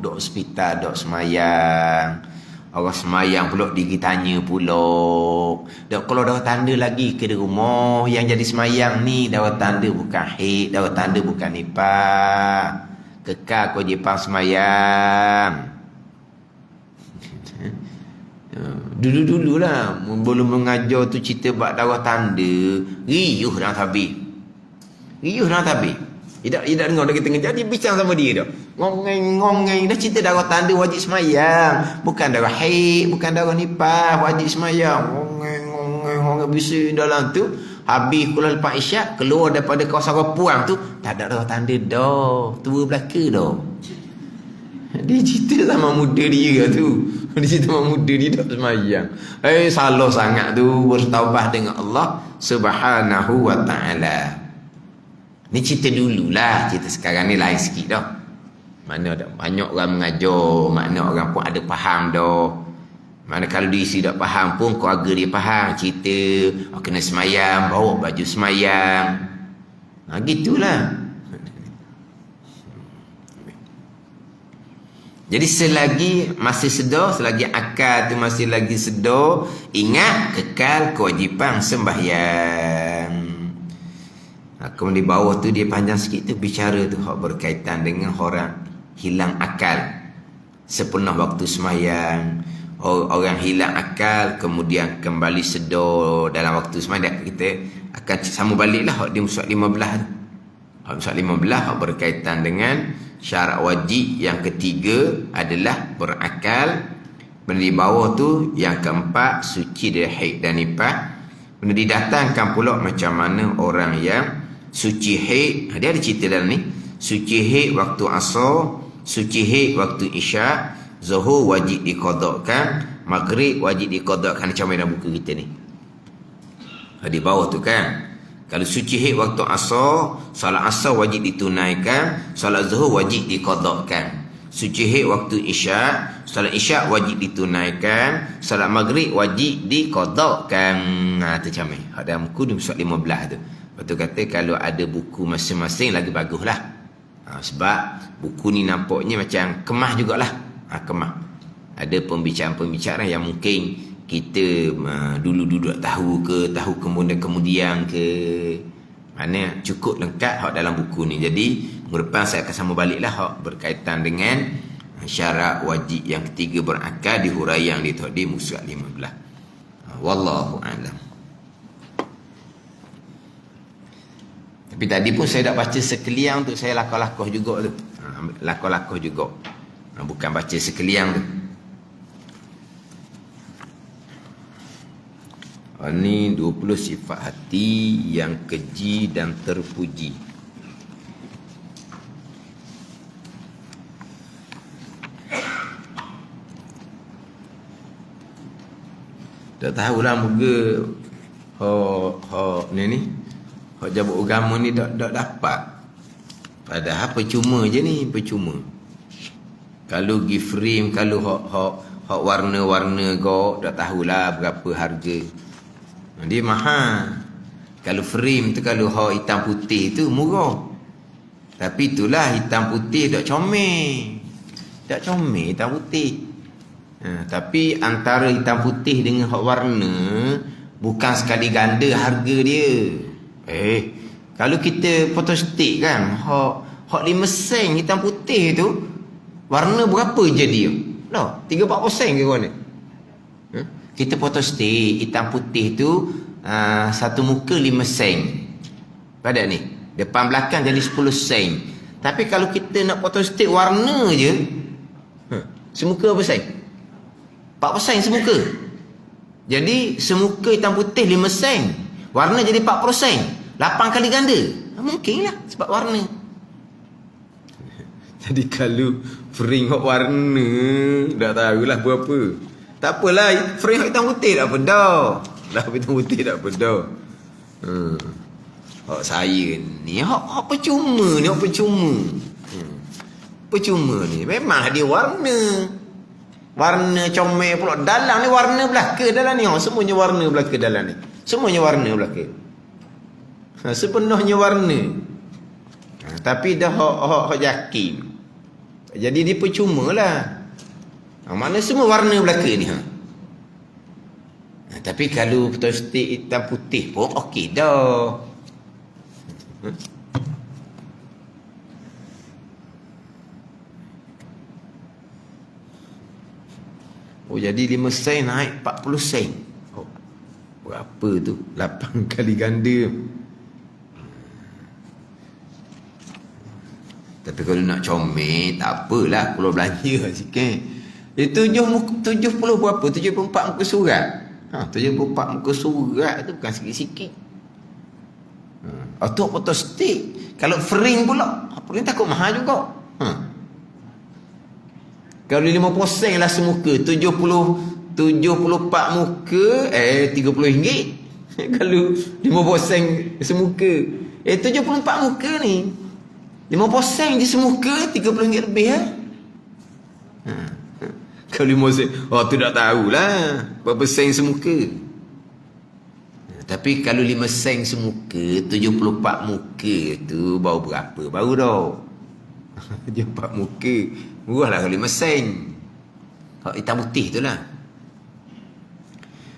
dok hospital, dok semayang. Orang semayang pula digi tanya pula. Dok kalau dah tanda lagi ke rumah yang jadi semayang ni, dah tanda bukan haid, dah tanda bukan nipah. Kekal kewajipan semayang. Dulu-dulu lah, belum mengajar tu cerita bab darah tanda, riuh dah habis. Tidak dengar lagi tengah jadi bincang sama dia dah. Ngongeng dah cerita darah tanda wajib semayang. Bukan darah haid, bukan darah nipah, wajib semayang. Ngongeng bising dalam tu. Habis pula lepas isyak, keluar daripada kawasan puang tu, tak ada darah tanda dah. Tua belaka dah. Dia cerita sama muda dia tu. Dia cerita sama muda dia tak semayang. Salah sangat tu. Bertaubat dengan Allah Subhanahu wa ta'ala. Ni cerita dululah. Cerita sekarang ni lain sikit dah. Mana ada banyak orang mengajar. Mana orang pun ada faham dah. Mana kalau dia isi tak faham pun keluarga dia faham. Cerita kena semayang, bawa baju semayang. Gitulah. Jadi selagi masih sedar, selagi akal tu masih lagi sedar, ingat kekal kewajipan sembahyang. Kemudian di bawah tu dia panjang sikit tu bicara tu berkaitan dengan orang hilang akal sepenuh waktu sembahyang. Orang hilang akal kemudian kembali sedar dalam waktu sembahyang. Kita akan sambung baliklah di surat 15 tu. Surat 15 berkaitan dengan syarat wajib yang ketiga adalah berakal. Benda di bawah tu yang keempat suci dari haid dan nipah. Benda didatangkan pula macam mana orang yang suci haid. Dia ada cerita dalam ni. Suci haid waktu asar, suci haid waktu isyak, zuhur wajib diqadakkan, maghrib wajib diqadakkan. Macam mana buku kita ni di bawah tu kan. Kalau suci haid waktu asar, salat asar wajib ditunaikan, salat zuhur wajib diqadakkan. Suci waktu isyak, solat isyak wajib ditunaikan, solat maghrib wajib diqadhakan. Tu camai. Hak dalam buku di surat 15 tu. Lepas tu kata kalau ada buku masing-masing lagi baguslah. Sebab buku ni nampaknya macam kemah jugalah. Kemah. Ada pembicaraan-pembicaraan yang mungkin kita dulu-dulu tahu kemudian ke mana cukup lengkap hak dalam buku ni. Jadi minggu depan saya akan sambung baliklah hak berkaitan dengan syarat wajib yang ketiga berakal di huraian di tadi surat 15. Wallahu a'lam. Tapi tadi pun saya dah baca sekalian untuk saya lakoh-lakoh juga tu. Lakoh-lakoh juga. Bukan baca sekalian tu. Ini 20 sifat hati yang keji dan terpuji. Tak tahulah moga ni hak jabut agama ni tak dapat. Padahal percuma je ni, percuma. Kalau gi frame, kalau hak warna-warna kau dah tahulah berapa harga. Dia mahal. Kalau frame tu, kalau hak hitam putih tu murah. Tapi itulah hitam putih tak comel. Tak comel hitam putih. Tapi antara hitam putih dengan hak warna bukan sekali ganda harga dia. Kalau kita photostat kan, hak 5 sen hitam putih tu warna berapa je dia? Lah, 3-4 sen ke mana? Kita photostat hitam putih tu satu muka 5 sen. Pada ni depan belakang jadi 10 sen. Tapi kalau kita nak photostat warna je, semuka apa sen? 4 sen semuka. Jadi semuka hitam putih 5 sen, warna jadi 40 sen, 8 kali ganda. Mungkinlah sebab warna. Jadi kalau frame hak warna dah tahulah berapa. Tak apalah, frame hitam putih tak apa dah. Dah hitam putih tak apa dah. Hak saya ni hak percuma ni, hak percuma. Percuma ni memang dia warna. Warna comel pula. Dalam ni warna belaka dalam ni. Semuanya warna belaka dalam ni. Semuanya warna belaka. Sepenuhnya warna. Tapi dah hak yakin. Jadi dia percuma lah. Mana semua warna belaka ni. Tapi kalau photostat hitam putih pun okey dah. Jadi 5 sen naik 40 sen. Berapa tu? 8 kali ganda. Tapi kalau nak comel tak apalah, kalau belanja sikit. 70 berapa? 74 muka surat. 74 muka surat tu bukan sikit-sikit. Atau photostat. Kalau frame pula, apa ni takut mahal juga. Kalau 50 sen lah semuka, 74 muka, RM30. Kalau 50 sen semuka, 74 muka ni, 50 sen je semuka, RM30 lebih lah. Kalau 5 sen, tu tak tahulah berapa sen semuka. Tapi kalau 5 sen semuka, 74 muka tu baru berapa? Baru dah 74 muka. Murah lah kalau 5 sen. Hitam putih tu lah.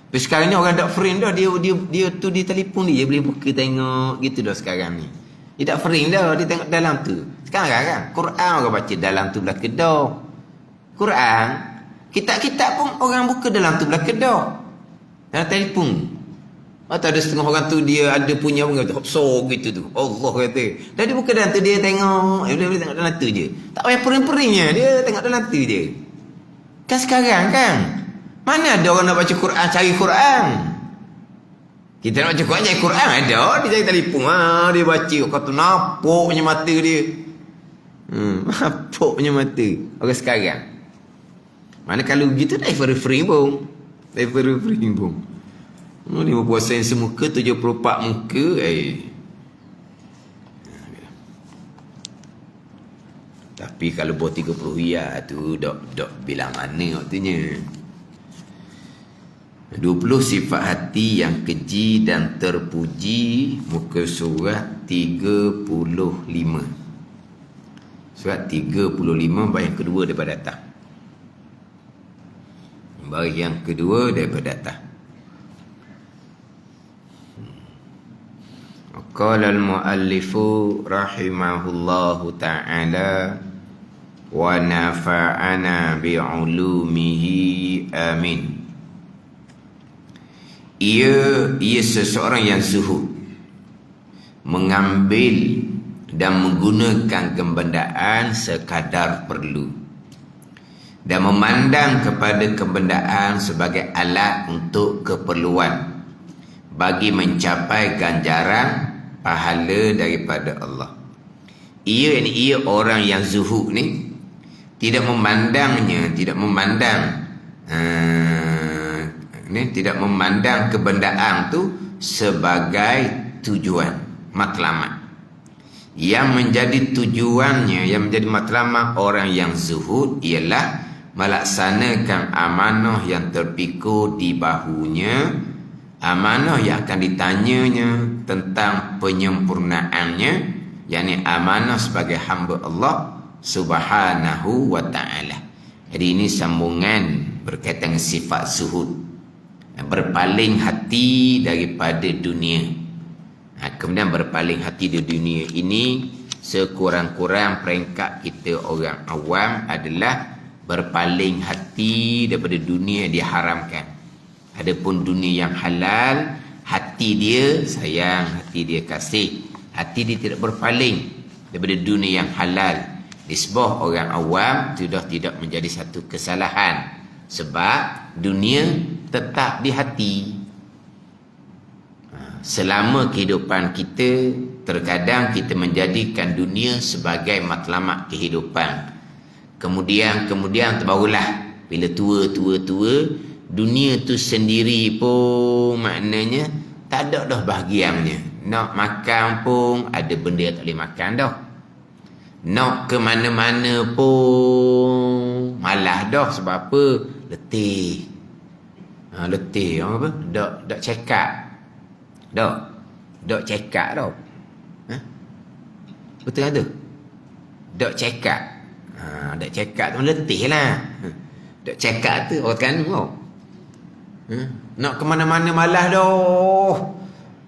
Tapi sekarang ni orang tak frame dah. Dia tu di telefon dia boleh buka tengok gitu dah sekarang ni. Dia tak frame dah. Dia tengok dalam tu. Sekarang kan Quran orang baca dalam tu belah kedah. Quran kitab-kitab pun orang buka dalam tu belah kedah. Dalam telefon. Atau ada setengah orang tu dia ada punya apa kata so gitu tu. Allah kata. Dan dia buka dalam tu dia tengok, dia tengok dalam tu je. Tak payah pering-peringnya, dia tengok dalam tu je. Kan sekarang kan mana ada orang nak baca Quran cari Quran. Kita nak baca Quran cari Quran ada, dia cari telefon dia baca kata napaknya mata dia. Napaknya mata orang sekarang. Mana kalau gitu dah free pun. Dah free pun. 50 sen semuka, 74 muka. Tak Tapi kalau bawah 30 riyal tu dok bilang mana waktunya. 20 sifat hati yang keji dan terpuji, muka surat 35. Surat 35 baris yang kedua daripada atas. Baris yang kedua daripada atas. Qala al-muallifu rahimahullahu ta'ala wa nafa'ana bi'ulumihi amin. Ia seseorang yang zuhud, mengambil dan menggunakan kebendaan sekadar perlu, dan memandang kepada kebendaan sebagai alat untuk keperluan bagi mencapai ganjaran pahala daripada Allah. Ia orang yang zuhud ni tidak memandang kebendaan tu sebagai tujuan matlamat. Yang menjadi tujuannya, yang menjadi matlamat orang yang zuhud ialah melaksanakan amanah yang terpikul di bahunya, amanah yang akan ditanyanya tentang penyempurnaannya, yakni amanah sebagai hamba Allah Subhanahu wa ta'ala. Jadi ini sambungan berkaitan dengan sifat zuhud, berpaling hati daripada dunia. Kemudian berpaling hati dari dunia ini, sekurang-kurang peringkat kita orang awam adalah berpaling hati daripada dunia yang diharamkan. Adapun dunia yang halal, hati dia sayang, hati dia kasih, hati dia tidak berpaling daripada dunia yang halal. Nisbah orang awam sudah tidak menjadi satu kesalahan, sebab dunia tetap di hati. Selama kehidupan kita, terkadang kita menjadikan dunia sebagai matlamat kehidupan. Kemudian barulah bila tua, dunia tu sendiri pun maknanya tak ada dah bahagiannya. Nak makan pun ada benda yang tak boleh makan dah. Nak ke mana-mana pun malah dah. Sebab apa? Letih. Letih apa? Dak cekak. Dak cekak dah. Betul ada? Dak cekak. Dak cekak tu letih lah. Dak cekak tu orang kan kau. Nak ke mana-mana malah dah.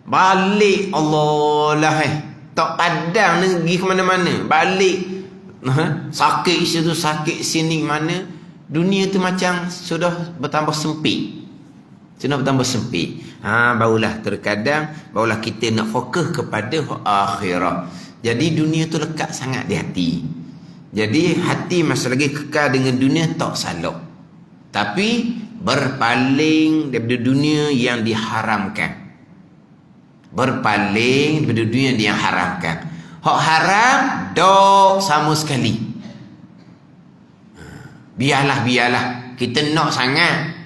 Balik Allah lah tak padang nak pergi ke mana-mana. Balik sakit situ, sakit sini, mana dunia tu macam sudah bertambah sempit. Barulah terkadang barulah kita nak fokus kepada akhirah. Jadi dunia tu lekat sangat di hati. Jadi hati masih lagi kekal dengan dunia tak salah. Tapi berpaling daripada dunia yang diharamkan. Berpaling daripada dunia yang haramkan. Hak haram dok sama sekali. Biarlah kita nak sangat.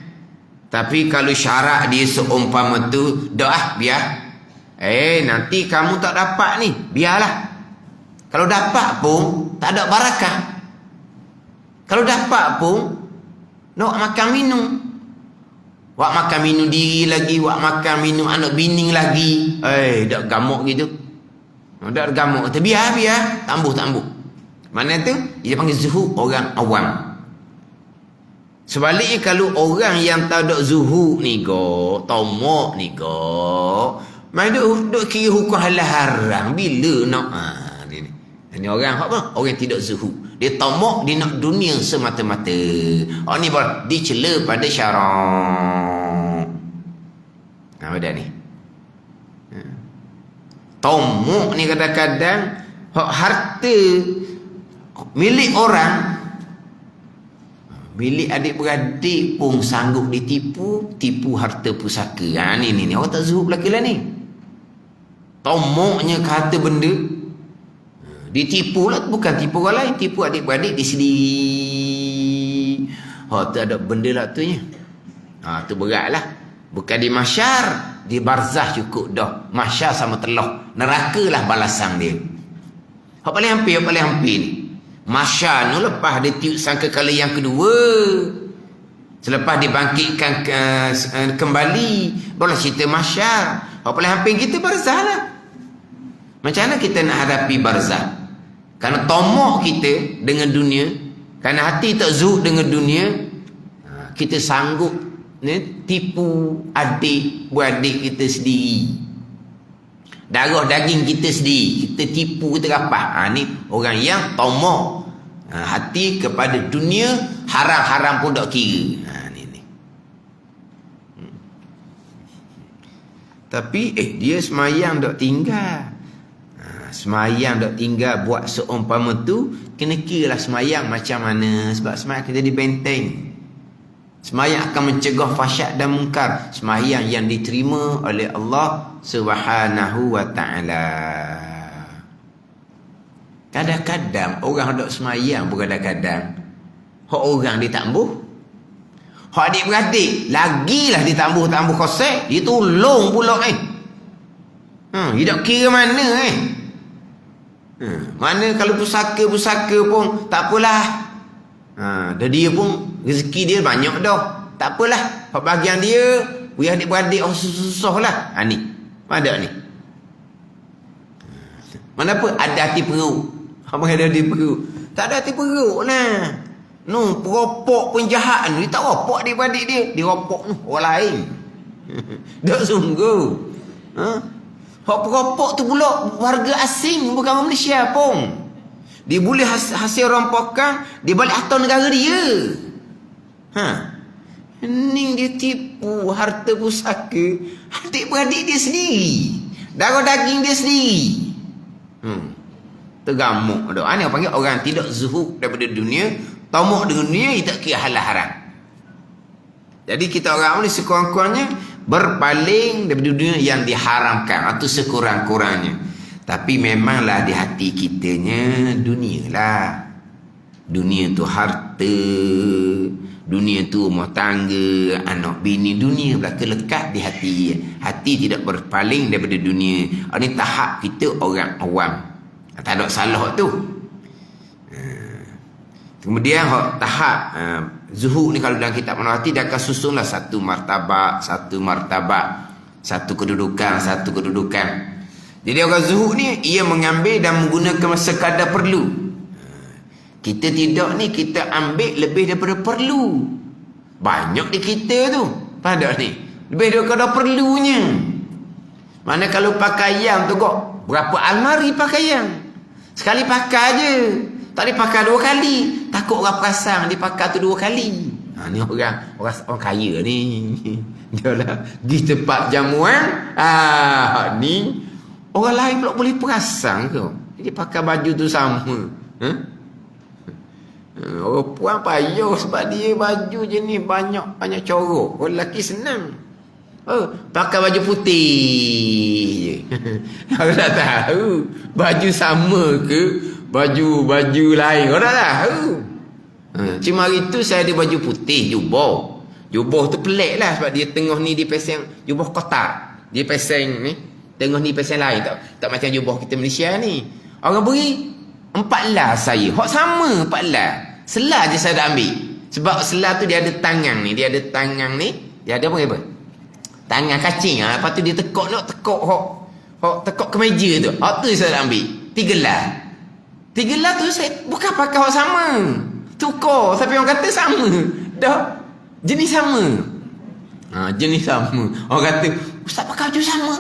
Tapi kalau syarat dia seumpama tu, biar. Nanti kamu tak dapat ni, biarlah. Kalau dapat pun tak ada barakah. Kalau dapat pun nak makan minum. Wak makan minum diri lagi, wak makan minum anak bini lagi. Dak gamuk gitu. Dak gamuk. Biar. Tambuh. Mana tu? Dia panggil zuhud orang awam. Sebaliknya kalau orang yang tak ada zuhud ni tomok ni mai duk kira hukum halal haram bila nak ni orang apa? Orang tidak zuhud. Dia tomok, dia nak dunia semata-mata. Ni boleh dicela pada syarak. Ada ni. Tomok ni kadang-kadang harta milik orang, milik adik-beradik pun sanggup tipu harta pusaka. Ni orang tak zuhud belaka lah ni. Tomoknya ke harta benda, ditipu lah, bukan tipu orang lain, tipu adik-beradik di sini. Tu ada benda lah tu nya. Tu berat lah. Bukan di mahsyar, di barzah cukup dah. Mahsyar sama telah, neraka lah balasan dia. Hak paling hampir ni. Masyar tu lepas dia tiup sangkakala yang kedua, selepas dibangkitkan kembali, barulah cerita masyar. Paling hampir kita barzah lah. Macam mana kita nak hadapi barzah? Kerana tomok kita dengan dunia, kerana hati tak zuhud dengan dunia, kita sanggup tipu adik-beradik kita sendiri, darah daging kita sendiri, kita tipu, kita rapah. Ni orang yang tomok, hati kepada dunia, haram-haram pun tak kira. Ni. Tapi dia semayang tak tinggal. Semayang tak tinggal buat seumpama tu, kena kira lah semayang macam mana. Sebab semayang kita dibenteng. Semayang akan mencegah fahsyat dan mungkar. Semayang yang diterima oleh Allah Subhanahu wa ta'ala. Kadang-kadang orang dok semayang pun kadang-kadang hak orang ditambuh, hak adik-beradik lagilah ditambuh-tambuh kosek, dia tolong pula dia tak kira mana mana kalau pusaka pun tak apalah. Dah dia pun rezeki dia banyak dah, tak apalah, hak bahagian dia biar adik-beradik susah lah. Ni ada ni mana apa ada hati perut. Apa ada hati perut? Tak ada hati perut lah. Peropok penjahat ni, dia tak ropok adik-beradik dia ropok orang lain. Tak sungguh. Hak peropok tu pula warga asing, bukan Malaysia pun. Dia boleh hasil rompokan, dia balik harta negara dia. Ni dia tipu harta pusaka adik-beradik dia sendiri, darah daging dia sendiri. Tergamuk dah. Ni orang panggil orang tidak zuhud daripada dunia, tomok dengan dunia, dia tak kira halal haram. Jadi kita orang ni sekurang-kurangnya berpaling daripada dunia yang diharamkan, atau sekurang-kurangnya. Tapi memanglah di hati kitanya dunia lah. Dunia tu harta, dunia tu rumah tangga, anak bini, dunia belaka lekat di hati. Hati tidak berpaling daripada dunia. Ini tahap kita orang awam. Tak ada salah tu. Kemudian tahap zuhud ni, kalau dalam kitab Manawati dia akan susunlah satu martabat, satu kedudukan. Jadi orang zuhud ni ia mengambil dan menggunakan sekadar perlu. Kita tidak ni, kita ambil lebih daripada perlu. Banyak di kita tu pada ni lebih daripada perlunya. Mana kalau pakaian tu kok berapa almari pakaian, sekali pakai je, tak dipakai 2 kali. Takut orang perasan dia pakai tu 2 kali. Ni orang kaya ni. Dia lah di tempat jamuan. Ni orang lain pula boleh perasan ke dia pakai baju tu sama. Orang puan payah sebab dia baju jenis banyak corok. Orang lelaki senang. Pakai baju putih je. Orang tak tahu baju sama ke baju lain, orang tak tahu. Cuma hari tu saya ada baju putih, jubah tu pelik lah, sebab dia tengah ni dia pasang jubah kotak, dia pasang ni tengah ni pasang lain, tak macam jubah kita Malaysia ni. Orang beri 4 lah saya, hak sama 4 lah. Selah je saya dah ambil, sebab selah tu dia ada tangan ni, dia ada apa? Tangan kacing. Lepas tu dia tekuk ke meja tu. Hak tu saya dah ambil 3 lah. 3 lah tu saya bukan pakai hak sama, tukar, tapi orang kata sama dah, jenis sama. Jenis sama. Orang kata ustaz pakai baju sama,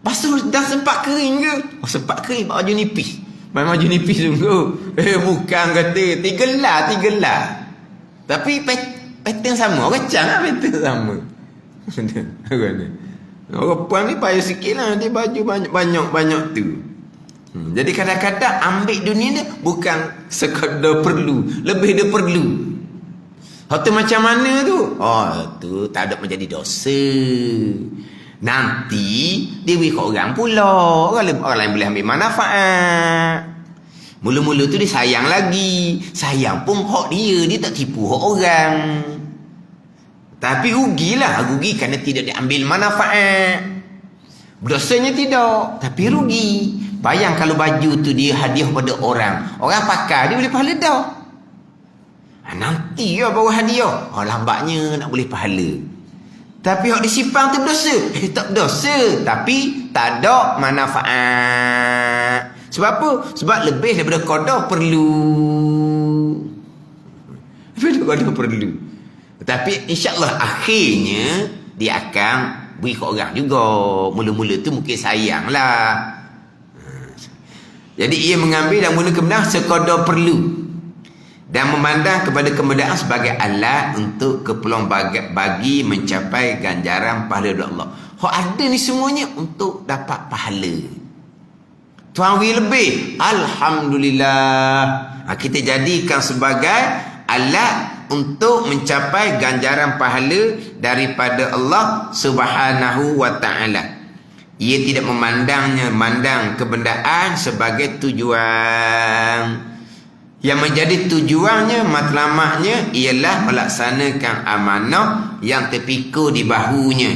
basuh dah sempat kering ke? Sempat kering, pakai baju nipis. Memang baju nipis sungguh. Bukan kata 3 lah. Tapi pattern sama. Orang cang lah pattern sama. Orang puan ni payah sikit lah, dia baju banyak tu. Jadi kadang-kadang ambil dunia ni bukan sekadar perlu, lebih dia perlu. Itu macam mana tu? Tu tak ada menjadi dosa. Nanti dia beri kat orang pula. Orang lain boleh ambil manfaat. Mula-mula tu dia sayang lagi. Sayang pun hak dia tak tipu hak orang. Tapi rugilah, rugi kerana tidak diambil manfaat. Dosanya tidak, tapi rugi. Bayang kalau baju tu dia hadiah pada orang. Orang pakai, dia boleh pahala dah. Nanti lah bawa hadiah. Lambatnya nak boleh pahala. Tapi hak disipang tu berdosa. Tak berdosa. Tapi tak ada manfaat. Sebab apa? Sebab lebih daripada qada perlu. Lebih daripada qada perlu. Tapi insyaAllah akhirnya dia akan beri ke orang juga. Mula-mula tu mungkin sayang lah. Jadi ia mengambil dan guna kebenaran sekadar perlu. Dan memandang kepada kemudahan sebagai alat untuk keperluan bagi mencapai ganjaran pahala dari Allah. Hak ada ni semuanya untuk dapat pahala. Tuan wih lebih. Alhamdulillah. Kita jadikan sebagai alat untuk mencapai ganjaran pahala daripada Allah Subhanahu wa ta'ala. Ia tidak memandang kebendaan sebagai tujuan. Yang menjadi tujuannya, matlamatnya ialah melaksanakan amanah yang terpikul di bahunya.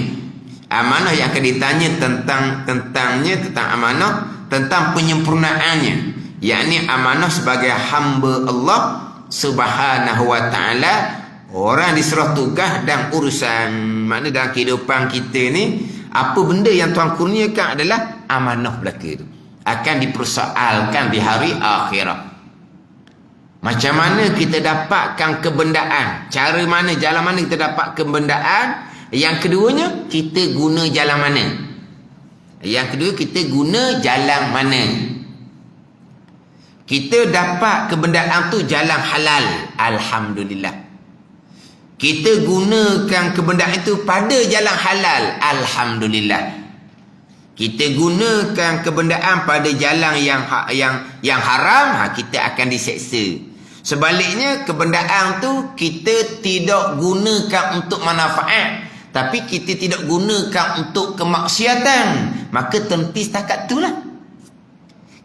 Amanah yang akan ditanya tentang amanah, tentang penyempurnaannya. Yakni amanah sebagai hamba Allah Subhanahu wa ta'ala, orang disuruh tugas dan urusan. Maknanya dalam kehidupan kita ni, apa benda yang Tuhan kurniakan adalah amanah belaka itu. Akan dipersoalkan di hari akhirat. Macam mana kita dapatkan kebendaan? Cara mana, jalan mana kita dapat kebendaan? Yang keduanya, kita guna jalan mana? Yang kedua, kita guna jalan mana? Kita dapat kebendaan tu jalan halal. Alhamdulillah. Kita gunakan kebendaan itu pada jalan halal. Alhamdulillah. Kita gunakan kebendaan pada jalan yang haram, kita akan diseksa. Sebaliknya, kebendaan tu kita tidak gunakan untuk manfaat, tapi kita tidak gunakan untuk kemaksiatan, maka terhenti setakat itulah.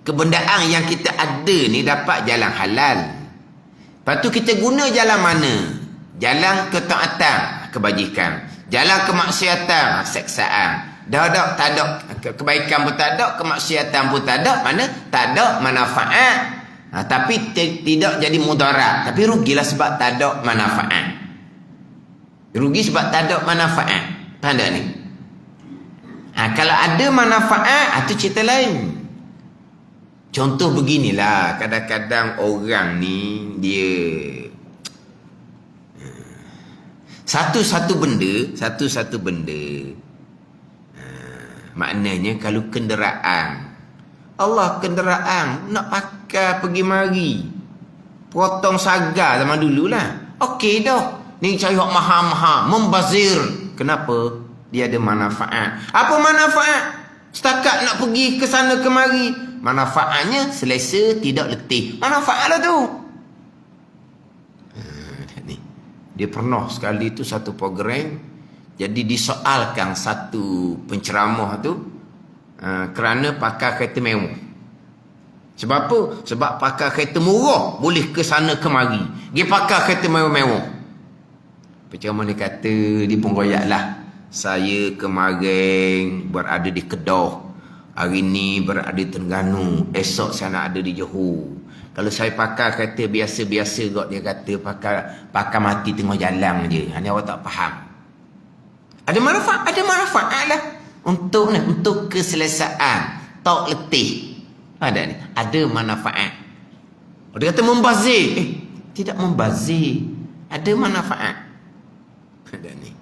Kebendaan yang kita ada ni dapat jalan halal. Lepas tu kita guna jalan mana? Jalan ketaatan, kebajikan. Jalan kemaksiatan, seksaan. Tak ada. Kebaikan pun tak ada, kemaksiatan pun tak ada. Mana? Tak ada manfaat. Tapi tidak jadi mudarat. Tapi rugilah sebab tak ada manfaat. Rugi sebab tak ada manfaat. Tak ada ni. Kalau ada manfaat, itu cerita lain. Contoh beginilah. Kadang-kadang orang ni, dia satu-satu benda maknanya kalau kenderaan, Allah kenderaan nak pakai pergi mari, potong sagar zaman dulu lah, okey dah. Ni cari hak mahal-mahal, membazir. Kenapa? Dia ada manfaat. Apa manfaat? Setakat nak pergi ke sana kemari, manfaatnya selesa, tidak letih. Manfaat lah tu. Dia pernah sekali tu satu program, jadi disoalkan satu penceramah tu kerana pakai kereta mewah. Sebab apa? Sebab pakai kereta murah boleh ke sana kemari. Dia pakai kereta mewah-mewah. Penceramah ni kata, dia pun royaklah. Saya kemarin berada di Kedah, hari ni berada di Terengganu, esok saya nak ada di Johor. Kalau saya pakai kereta biasa-biasa kot, dia kata pakai mati tengah jalan je. Ini awak tak faham. Ada manfaat lah untuk keselesaan, tak letih. Ada ni, ada manfaat. Dia kata membazir. Tidak membazir. Ada manfaat. Ada ni.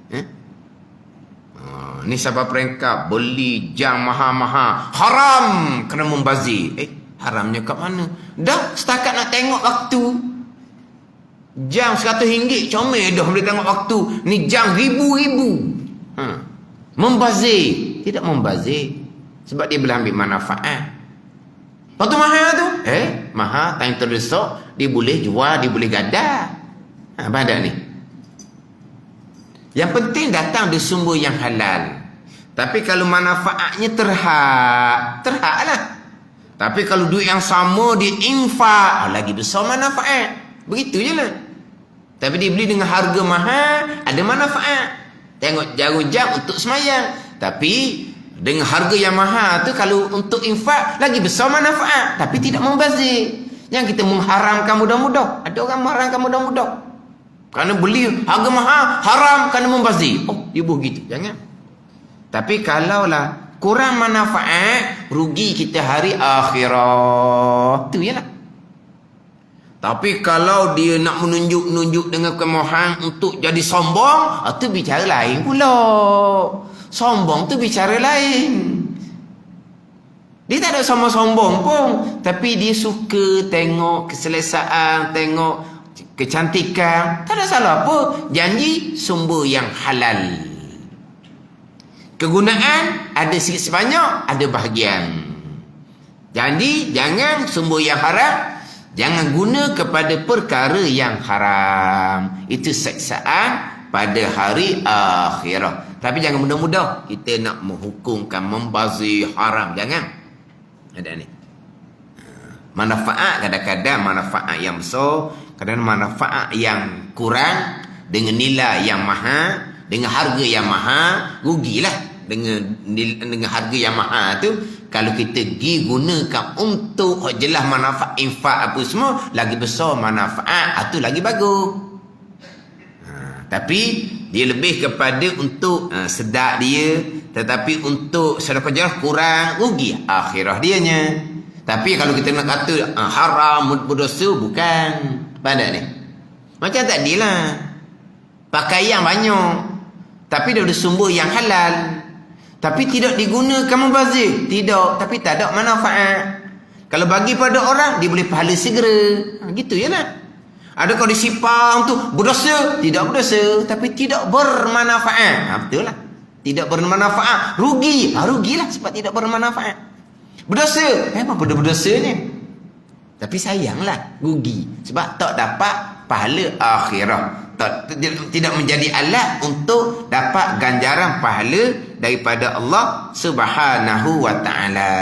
Ni sahabat perengkap beli jam mahal-mahal, haram kena membazir. Haramnya kat mana? Dah setakat nak tengok waktu. Jam RM100 comel dah boleh tengok waktu. Ni jam ribu-ribu. Membazir. Tidak membazir. Sebab dia boleh ambil manfaat. Lepas tu mahal tu. Mahal. Time terdesak. Dia boleh jual. Dia boleh gadah. Badak ni. Yang penting datang dari sumber yang halal. Tapi kalau manfaatnya terhad lah. Tapi kalau duit yang sama dia infak, lagi besar manfaat. Begitu je lah. Tapi dia beli dengan harga mahal, ada manfaat. Tengok jarum jam untuk semayang. Tapi Dengan harga yang mahal tu, kalau untuk infak lagi besar manfaat, tapi tidak membazir. Yang kita mengharamkan mudah-mudah. Ada orang mengharamkan mudah-mudah kerana beli harga mahal, haram kerana membazir. Oh, dia begitu. Jangan. Tapi kalaulah kurang manfaat, rugi kita hari akhirat. Tu ialah. Tapi kalau dia nak menunjuk-nunjuk dengan kemahan untuk jadi sombong, itu bicara lain pula. Sombong tu bicara lain. Dia tak ada sama sombong pun, tapi dia suka tengok keselesaan, tengok kecantikan. Tak ada salah apa. Janji sumber yang halal. Kegunaan ada sikit sebanyak, ada bahagian. Janji jangan sumber yang haram. Jangan guna kepada perkara yang haram. Itu siksaan pada hari akhirat. Tapi jangan mudah-mudah kita nak menghukumkan membazir haram. Jangan. Ada ni. Manfaat kadang-kadang manfaat yang besar, kadang-kadang manfaat yang kurang, dengan nilai yang mahal, dengan harga yang mahal, rugilah dengan harga yang mahal tu. Kalau kita pergi gunakan untuk jelas manfaat infak apa semua, lagi besar manfaat, itu lagi bagus. Tapi dia lebih kepada untuk sedap dia, tetapi untuk sedekah jarah kurang, rugi akhirah dianya. Tapi kalau kita nak kata haram, berdosa, bukan. Pandai ni. Macam tadilah. Pakaian banyak, tapi dia ada sumber yang halal. Tapi tidak digunakan membazir. Tidak, tapi tak ada manfaat. Kalau bagi pada orang, dia boleh pahala segera. Gitu je lah. Adakah disipang tu berdosa? Tidak berdosa, tapi tidak bermanfaat. Betul lah. Tidak bermanfaat. Rugi. Rugilah sebab tidak bermanfaat. Berdosa. Memang berdosanya. Tapi sayanglah. Rugi. Sebab tak dapat pahala akhirat. Tidak menjadi alat untuk dapat ganjaran pahala daripada Allah Subhanahu wa ta'ala.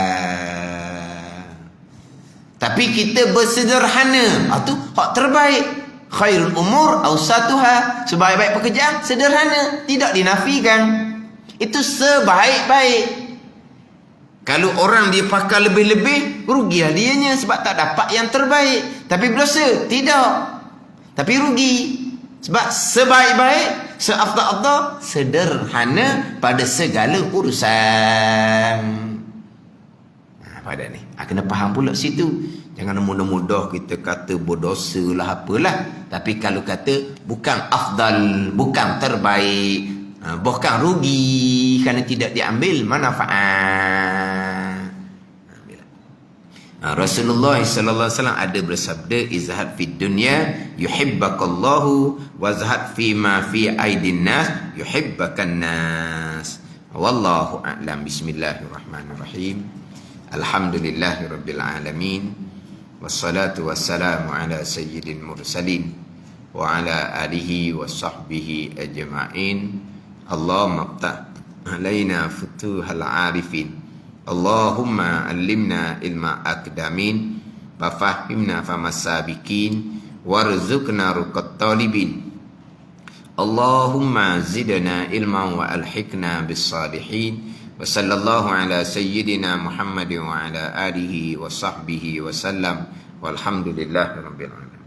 Tapi kita bersederhana, itu hak terbaik. Khairul umur awsatuha, sebaik-baik pekerjaan sederhana, tidak dinafikan. Itu sebaik-baik. Kalau orang dia pakai lebih-lebih, rugilah dianya sebab tak dapat yang terbaik. Tapi berdosa? Tidak. Tapi rugi. Sebab sebaik-baik, seafdal-afdal, sederhana pada segala urusan. Pada ni, kena faham pula situ. Jangan mudah-mudah kita kata berdosa lah apalah. Tapi kalau kata bukan afdal, bukan terbaik, bahkan rugi kerana tidak diambil manfaat. Rasulullah sallallahu alaihi wasallam ada bersabda, izhad fid dunya yuhibbakallahu wa zahad fi ma fi aidin nas yuhibbakan nas. Wallahu a'lam. Bismillahirrahmanirrahim. Alhamdulillahirabbil alamin. Wassalatu wassalamu ala sayyidil mursalin wa ala alihi wa sahbihi ajma'in. Allahumma ftah alaina futuhal arifin. Allahumma allimna ilma akdamin wa fahimna famasabikin warzuqna ruqat talibin. Allahumma zidna ilman wa alhiqna bis salihin. Wa sallallahu ala sayyidina Muhammadin wa ala alihi wa sahbihi wa sallam. Walhamdulillahi rabbil alamin.